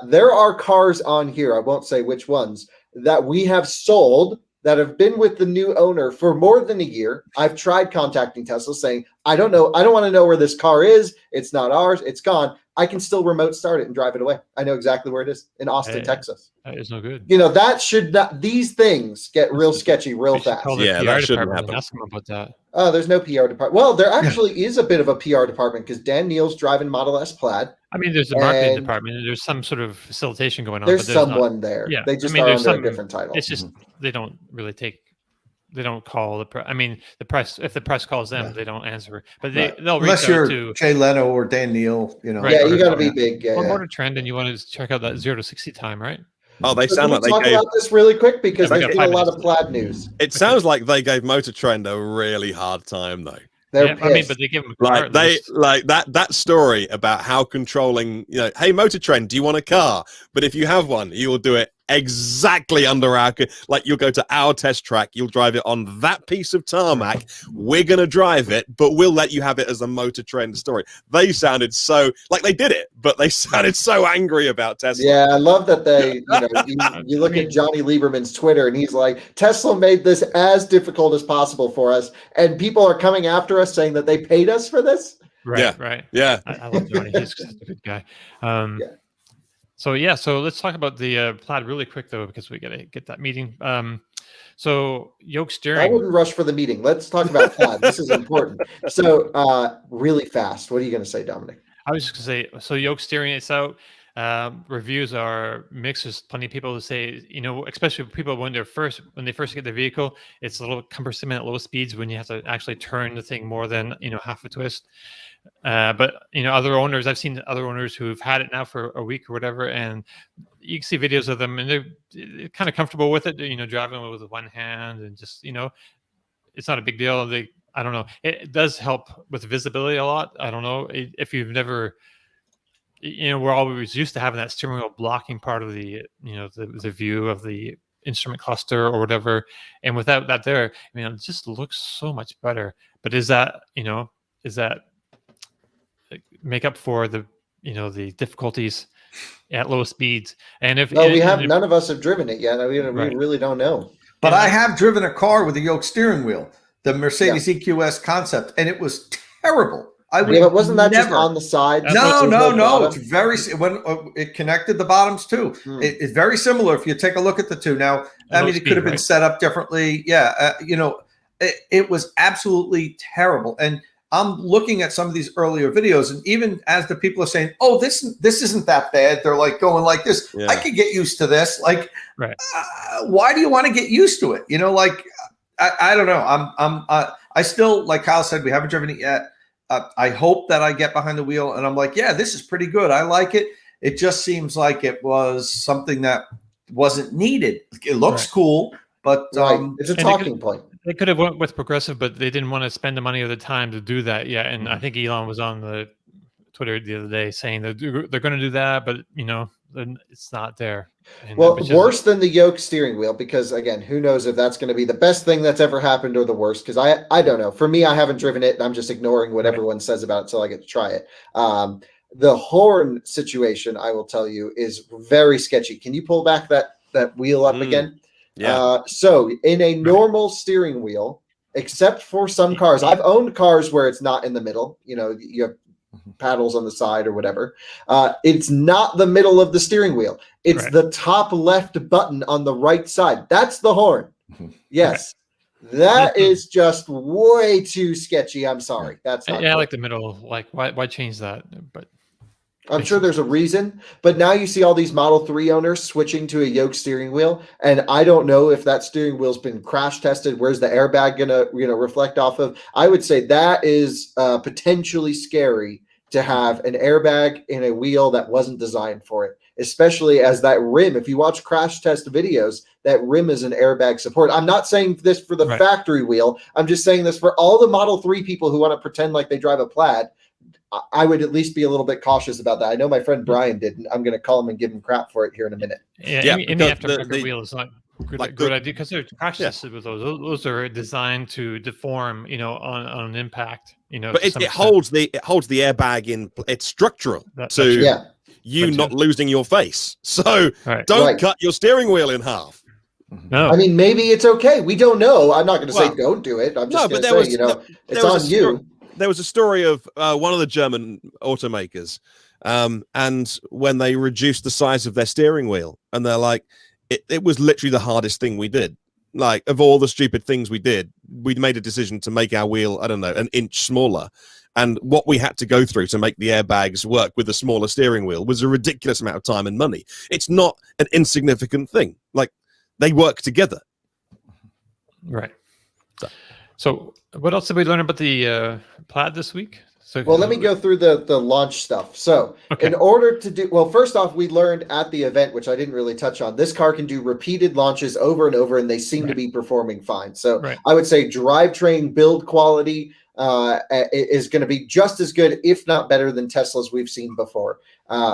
There are cars on here, I won't say which ones, that we have sold that have been with the new owner for more than a year. I've tried contacting Tesla saying, I don't know, I don't want to know where this car is. It's not ours. It's gone. I can still remote start it and drive it away. I know exactly where it is, in Austin, Texas. That is no good. That should not. These things get real sketchy real fast. Yeah, that shouldn't happen. Ask them about that. Oh, there's no PR department. Well, there actually is a bit of a PR department because Dan Neal's driving Model S Plaid. I mean, there's a marketing department and there's some sort of facilitation going on. There's someone there. Yeah, they just are under a different title. It's just they don't really they don't call the press. I mean, the press. If the press calls them, they don't answer. But they'll reach unless out you're to Jay Leno or Dan Neal. Right, yeah, you got to be big. Or Motor Trend, and you want to check out that 0 to 60 time, right? Oh, they sound like they talk gave about this really quick because there's been a lot minutes. of Plaid news. It sounds like they gave Motor Trend a really hard time, though. They're I mean, but they give them that story about how controlling. Hey, Motor Trend, do you want a car? But if you have one, you will do it exactly under our. Like you'll go to our test track, you'll drive it on that piece of tarmac. We're gonna drive it, but we'll let you have it as a Motor Trend story. They sounded so like they did it, but they sounded so angry about Tesla. Yeah, I love that they. You look at Johnny Lieberman's Twitter, and he's like, Tesla made this as difficult as possible for us, and people are coming after us saying that they paid us for this. Right, right. Yeah, I love Johnny. He's such a good guy. So let's talk about the Plaid really quick though, because we gotta get that meeting. So yoke steering. I wouldn't rush for the meeting. Let's talk about Plaid. This is important. So really fast. What are you going to say, Dominic? I was just going to say, so yoke steering, it's out. Reviews are mixed. There's plenty of people who say, especially people when they first get the vehicle, it's a little cumbersome at low speeds when you have to actually turn the thing more than half a twist. But other owners, I've seen other owners who've had it now for a week or whatever, and you can see videos of them, and they're kind of comfortable with it. Driving with one hand, and just it's not a big deal. I don't know. It does help with visibility a lot. I don't know if you've never. We're always used to having that steering wheel blocking part of the the view of the instrument cluster or whatever, and without that there, it just looks so much better. But is that make up for the the difficulties at low speeds? And if none of us have driven it yet. We really don't know. But I have driven a car with a yoke steering wheel, the Mercedes EQS concept, and it was terrible. But wasn't that just on the side? No. It's very when it connected the bottoms too. It's very similar. If you take a look at the two now, it could have been set up differently. Yeah, it was absolutely terrible. And I'm looking at some of these earlier videos, and even as the people are saying, "Oh, this isn't that bad," they're like going like this. Yeah. I could get used to this. Like, why do you want to get used to it? I don't know. I still, like Kyle said, we haven't driven it yet. I hope that I get behind the wheel and I'm like, yeah, this is pretty good. I like it. It just seems like it was something that wasn't needed. It looks cool, but it's a talking point. They could have went with progressive, but they didn't want to spend the money or the time to do that yet. And I think Elon was on the Twitter the other day saying that they're going to do that, but it's not there. And worse than the yoke steering wheel, because again, who knows if that's going to be the best thing that's ever happened or the worst? Because I don't know. For me, I haven't driven it, and I'm just ignoring what everyone says about it until I get to try it. The horn situation, I will tell you, is very sketchy. Can you pull back that wheel up again? Yeah. So in a normal steering wheel, except for some cars, I've owned cars where it's not in the middle. You have paddles on the side or whatever. It's not the middle of the steering wheel. It's the top left button on the right side. That's the horn. Yes. That is just way too sketchy. I'm sorry. That's not I like the middle. Like why change that? But I'm sure there's a reason, but now you see all these Model 3 owners switching to a yoke steering wheel, and I don't know if that steering wheel's been crash tested. Where's the airbag gonna reflect off of? I would say that is potentially scary to have an airbag in a wheel that wasn't designed for it, especially as that rim, if you watch crash test videos, that rim is an airbag support. I'm not saying this for the factory wheel. I'm just saying this for all the Model 3 people who want to pretend like they drive a Plaid. I would at least be a little bit cautious about that. I know my friend Brian didn't. I'm going to call him and give him crap for it here in a minute. Yeah, any aftermarket wheel is not good idea because they're crash tested with those. Those are designed to deform, on an impact. But it holds the airbag in. It's structural you not losing your face. So don't cut your steering wheel in half. No, I mean maybe it's okay. We don't know. I'm not going to say don't do it. I'm just going to say it's on you. There was a story of one of the German automakers, and when they reduced the size of their steering wheel, and they're like, it was literally the hardest thing we did. Like, of all the stupid things we did, we made a decision to make our wheel, I don't know, an inch smaller. And what we had to go through to make the airbags work with a smaller steering wheel was a ridiculous amount of time and money. It's not an insignificant thing. Like, they work together. Right. So what else did we learn about the Plaid this week? Well, let me go through the launch stuff. So in order to do, well, first off, we learned at the event, which I didn't really touch on, this car can do repeated launches over and over, and they seem to be performing fine. So I would say drivetrain build quality is going to be just as good, if not better than Teslas we've seen before.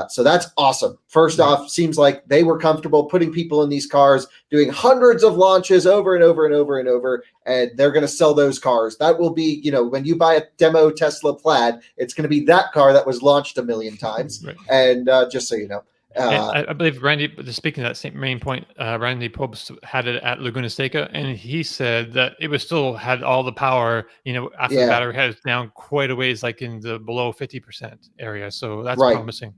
So that's awesome. First off, seems like they were comfortable putting people in these cars, doing hundreds of launches over and over and over and over, and they're going to sell those cars. That will be, when you buy a demo Tesla Plaid, it's going to be that car that was launched a million times. And just so you know. I believe Randy, speaking of that same main point, Randy Probst had it at Laguna Seca, and he said that it was still had all the power, after the battery had down quite a ways, like in the below 50% area. So that's promising.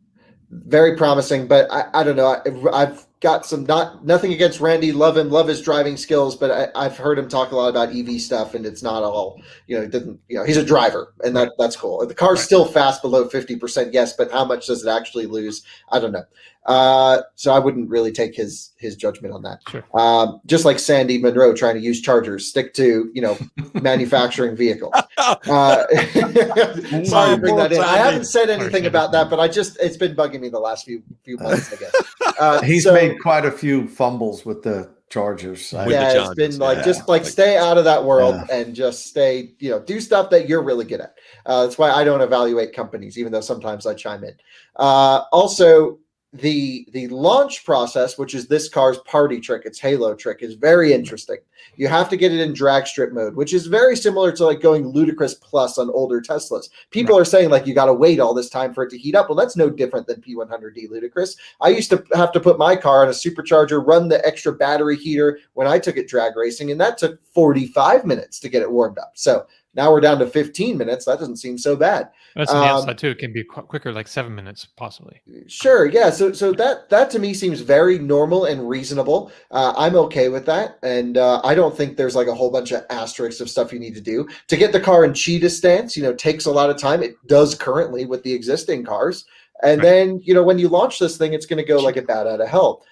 Very promising, but I don't know. I've got nothing against Randy. Love him, love his driving skills, but I've heard him talk a lot about EV stuff, and it's not all, he's a driver, and that's cool. The car's still fast below 50%, yes, but how much does it actually lose? I don't know. So I wouldn't really take his judgment on that. Sure. Just like Sandy Monroe trying to use chargers, stick to, manufacturing vehicles. Sorry to bring that in. I haven't said anything about that, but it's been bugging me the last few months, I guess. He's made quite a few fumbles with the chargers. It's been stay out of that world and just stay, do stuff that you're really good at. That's why I don't evaluate companies, even though sometimes I chime in. Also, the launch process, which is this car's party trick, its halo trick, is very interesting. You have to get it in drag strip mode, which is very similar to like going ludicrous plus on older Teslas. People are saying like you got to wait all this time for it to heat up. Well, that's no different than P100D ludicrous. I used to have to put my car on a supercharger, run the extra battery heater when I took it drag racing, and that took 45 minutes to get it warmed up. So now we're down to 15 minutes. That doesn't seem so bad. That's on the outside too. It can be quicker, like 7 minutes, possibly. Sure, yeah. So that to me seems very normal and reasonable. I'm okay with that, and I don't think there's like a whole bunch of asterisks of stuff you need to do to get the car in cheetah stance. Takes a lot of time. It does currently with the existing cars, and then when you launch this thing, it's going to go like a bat out of hell.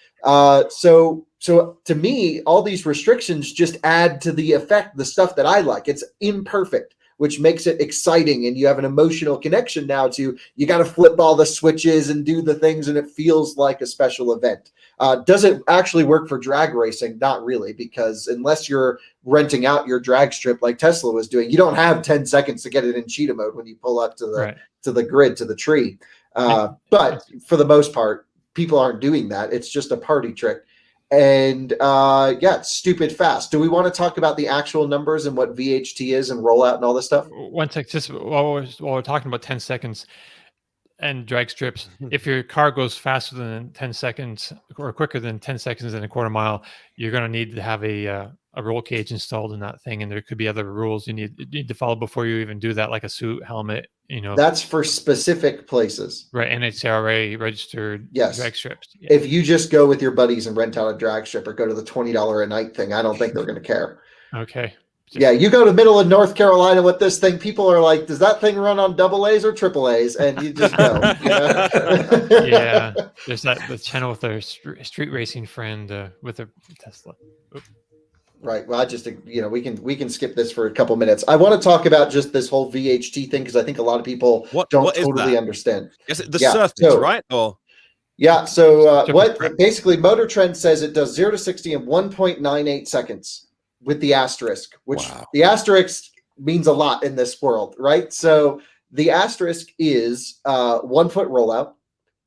So to me, all these restrictions just add to the effect, the stuff that I like. It's imperfect, which makes it exciting, and you have an emotional connection now to, you got to flip all the switches and do the things, and it feels like a special event. Does it actually work for drag racing? Not really, because unless you're renting out your drag strip like Tesla was doing, you don't have 10 seconds to get it in cheetah mode when you pull up to the grid, to the tree. But for the most part, people aren't doing that. It's just a party trick. And it's stupid fast. Do we want to talk about the actual numbers and what VHT is and rollout and all this stuff? One sec, just while we're talking about 10 seconds and drag strips, if your car goes faster than 10 seconds or quicker than 10 seconds in a quarter mile, you're going to need to have a roll cage installed in that thing, and there could be other rules you need to follow before you even do that, like a suit, helmet. That's for specific places, right? NHRA registered drag strips. Yeah. If you just go with your buddies and rent out a drag strip or go to the $20 a night thing, I don't think they're going to care. Okay. Yeah, you go to middle of North Carolina with this thing, people are like, does that thing run on AA's or AAA's? And you just go. Yeah, there's the channel with our street racing friend with a Tesla. Right. Well, I just, we can skip this for a couple minutes. I want to talk about just this whole VHT thing because I think a lot of people don't what is totally that? understand. Is it the surface, right? Or yeah. So correct. basically Motor Trend says it does 0 to 60 in 1.98 seconds with the asterisk, which the asterisk means a lot in this world, right? So the asterisk is 1 foot rollout.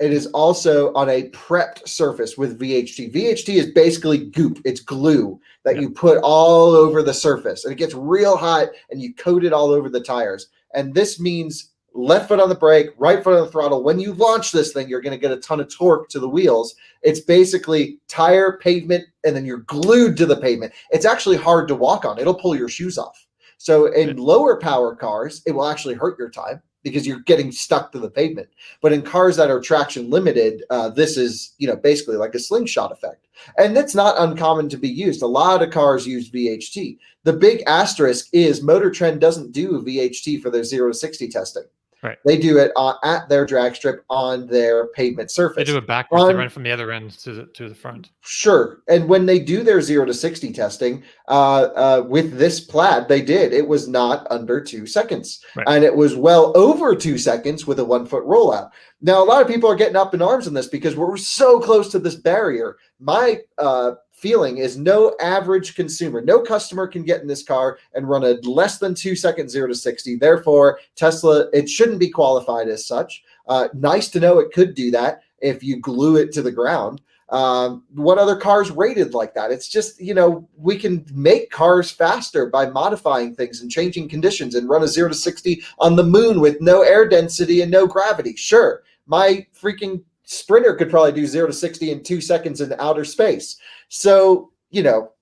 It is also on a prepped surface with VHT. VHT is basically goop. It's glue that you put all over the surface. And it gets real hot and you coat it all over the tires. And this means left foot on the brake, right foot on the throttle. When you launch this thing, you're going to get a ton of torque to the wheels. It's basically tire, pavement, and then you're glued to the pavement. It's actually hard to walk on. It'll pull your shoes off. So in lower power cars, it will actually hurt your time because you're getting stuck to the pavement. But in cars that are traction limited, this is, basically like a slingshot effect. And it's not uncommon to be used. A lot of cars use VHT. The big asterisk is Motor Trend doesn't do VHT for their 0 to 60 testing. Right. They do it at their drag strip on their pavement surface. They do it backwards. They run from the other end to the front. Sure. And when they do their 0 to 60 testing with this plaid, they did. It was not under 2 seconds. Right. And it was well over 2 seconds with a 1 foot rollout. Now, a lot of people are getting up in arms on this because we're so close to this barrier. My feeling is no average consumer, no customer can get in this car and run a less than 2 second 0 to 60. Therefore, Tesla, it shouldn't be qualified as such. Nice to know it could do that if you glue it to the ground. What other cars rated like that? It's just, we can make cars faster by modifying things and changing conditions and run a 0 to 60 on the moon with no air density and no gravity. Sure, my freaking Sprinter could probably do 0 to 60 in 2 seconds in outer space. So,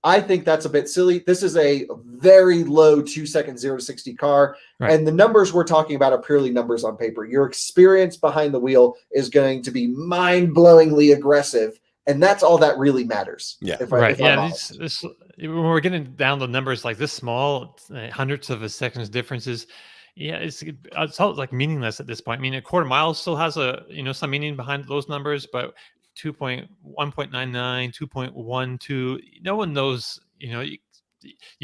I think that's a bit silly. This is a very low 2 second 0 to 60 car. Right. And the numbers we're talking about are purely numbers on paper. Your experience behind the wheel is going to be mind-blowingly aggressive. And that's all that really matters. Yeah. Right. This, when we're getting down to numbers like this small, hundreds of a second's differences, it's all like meaningless at this point. I mean, a quarter mile still has some meaning behind those numbers, but 1.99, 2.12, no one knows, you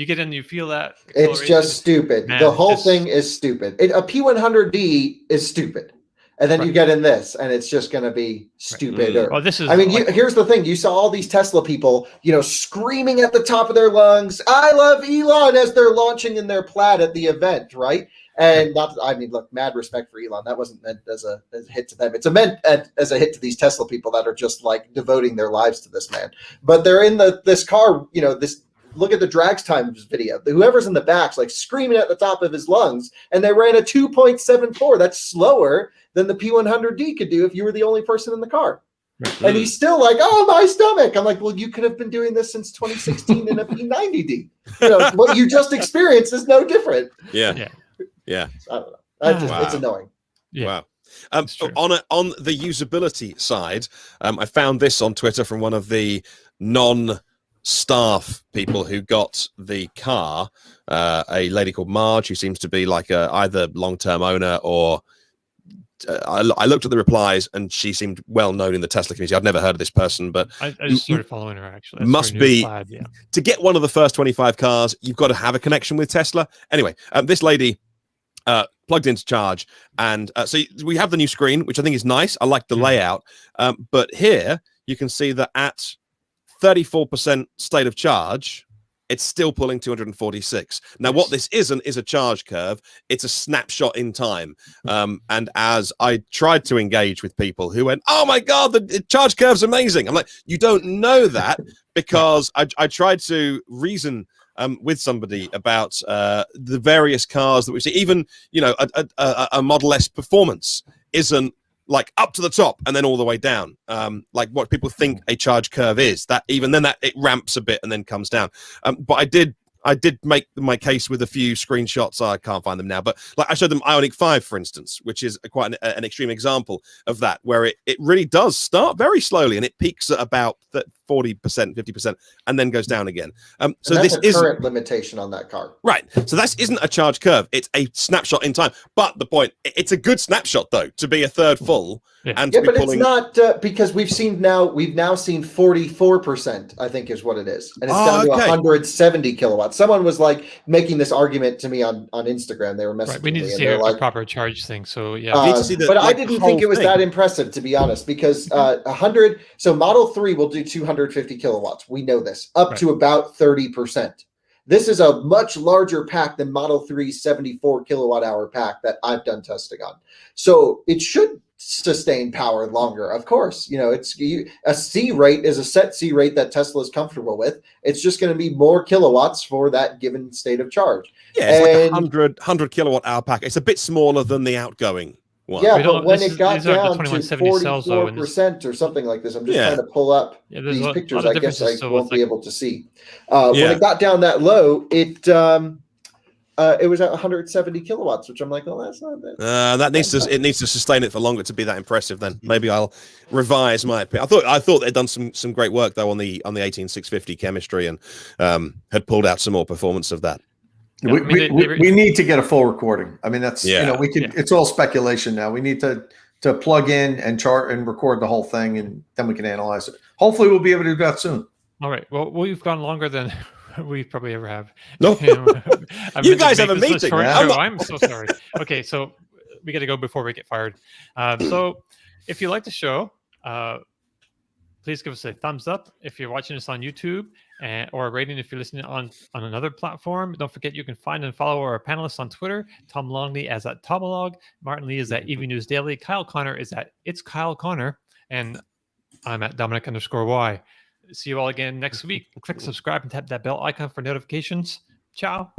get in, you feel that. It's just stupid. Man, the whole thing is stupid. A P100D is stupid. And then you get in this, and it's just going to be stupid. Right. Well, this is. Here's the thing: you saw all these Tesla people, screaming at the top of their lungs, "I love Elon!" as they're launching in their plaid at the event, right? And look, mad respect for Elon. That wasn't meant as a hit to them. It's meant as a hit to these Tesla people that are just like devoting their lives to this man. But they're in this car, this. Look at the Drags Times video. Whoever's in the back's like screaming at the top of his lungs, and they ran a 2.74. That's slower than the P100D could do if you were the only person in the car. Mm-hmm. And he's still like, "Oh, my stomach." I'm like, well, you could have been doing this since 2016 in a P90D. What you just experienced is no different. Yeah. I don't know. It's annoying. Yeah. Wow. On the usability side, I found this on Twitter from one of the non-staff people who got the car, a lady called Marge, who seems to be like either long-term owner or I looked at the replies and she seemed well known in the Tesla community. I'd never heard of this person, but I just started following her actually. That's must be to get one of the first 25 cars. You've got to have a connection with Tesla. Anyway, this lady plugged into charge, and so we have the new screen, which I think is nice. I like the layout, but here you can see that at 34% state of charge, it's still pulling 246. Now, what this isn't is a charge curve. It's a snapshot in time. And as I tried to engage with people who went, "Oh my God, the charge curve's amazing." I'm like, you don't know that because I tried to reason with somebody about the various cars that we see. Even, a Model S Performance isn't like up to the top and then all the way down, like what people think a charge curve is. That even then that it ramps a bit and then comes down. But I did make my case with a few screenshots. I can't find them now, but like I showed them Ioniq 5, for instance, which is quite an extreme example of that, where it really does start very slowly and it peaks at about 40%, 50%, and then goes down again. So that's this is current limitation on that car. Right. So that isn't a charge curve. It's a snapshot in time. But the point, it's a good snapshot, though, to be a third full. And to be but pulling... it's not because we've now seen 44%, I think is what it is. And it's down to 170 kilowatts. Someone was like making this argument to me on Instagram. They were messaging Right. We need me, to see a proper charge thing. So, yeah. We need to see but I didn't think it was that impressive, to be honest, because 100. So Model 3 will do 250 kilowatts. We know this, up to about 30%. This is a much larger pack than Model 3's 74 kilowatt hour pack that I've done testing on. So it should sustain power longer. Of course, it's a C rate is a set C rate that Tesla is comfortable with. It's just going to be more kilowatts for that given state of charge. Yeah, it's like a 100 kilowatt hour pack. It's a bit smaller than the outgoing one. Yeah, but when it got down to 44% or something like this, I'm just trying to pull up these pictures. I guess I won't be able to see. When it got down that low, it was at 170 kilowatts, which I'm like, oh, that's not that. It needs to sustain it for longer to be that impressive. Then maybe I'll revise my opinion. I thought they'd done some great work though on the 18650 chemistry and had pulled out some more performance of that. Yeah, we need to get a full recording. I mean, that's we can. It's all speculation now. We need to plug in and chart and record the whole thing, and then we can analyze it. Hopefully, we'll be able to do that soon. All right. Well, we've gone longer than we probably ever have. No, you guys have a meeting. I'm so sorry. Okay, so we got to go before we get fired. So if you like the show, please give us a thumbs up if you're watching us on YouTube, or a rating if you're listening on another platform. Don't forget you can find and follow our panelists on Twitter. Tom Longley is at Tomolog, Martin Lee is at EV News Daily, Kyle Connor is at It's Kyle Connor, and I'm at Dominic_Y. See you all again next week. Click subscribe and tap that bell icon for notifications. Ciao.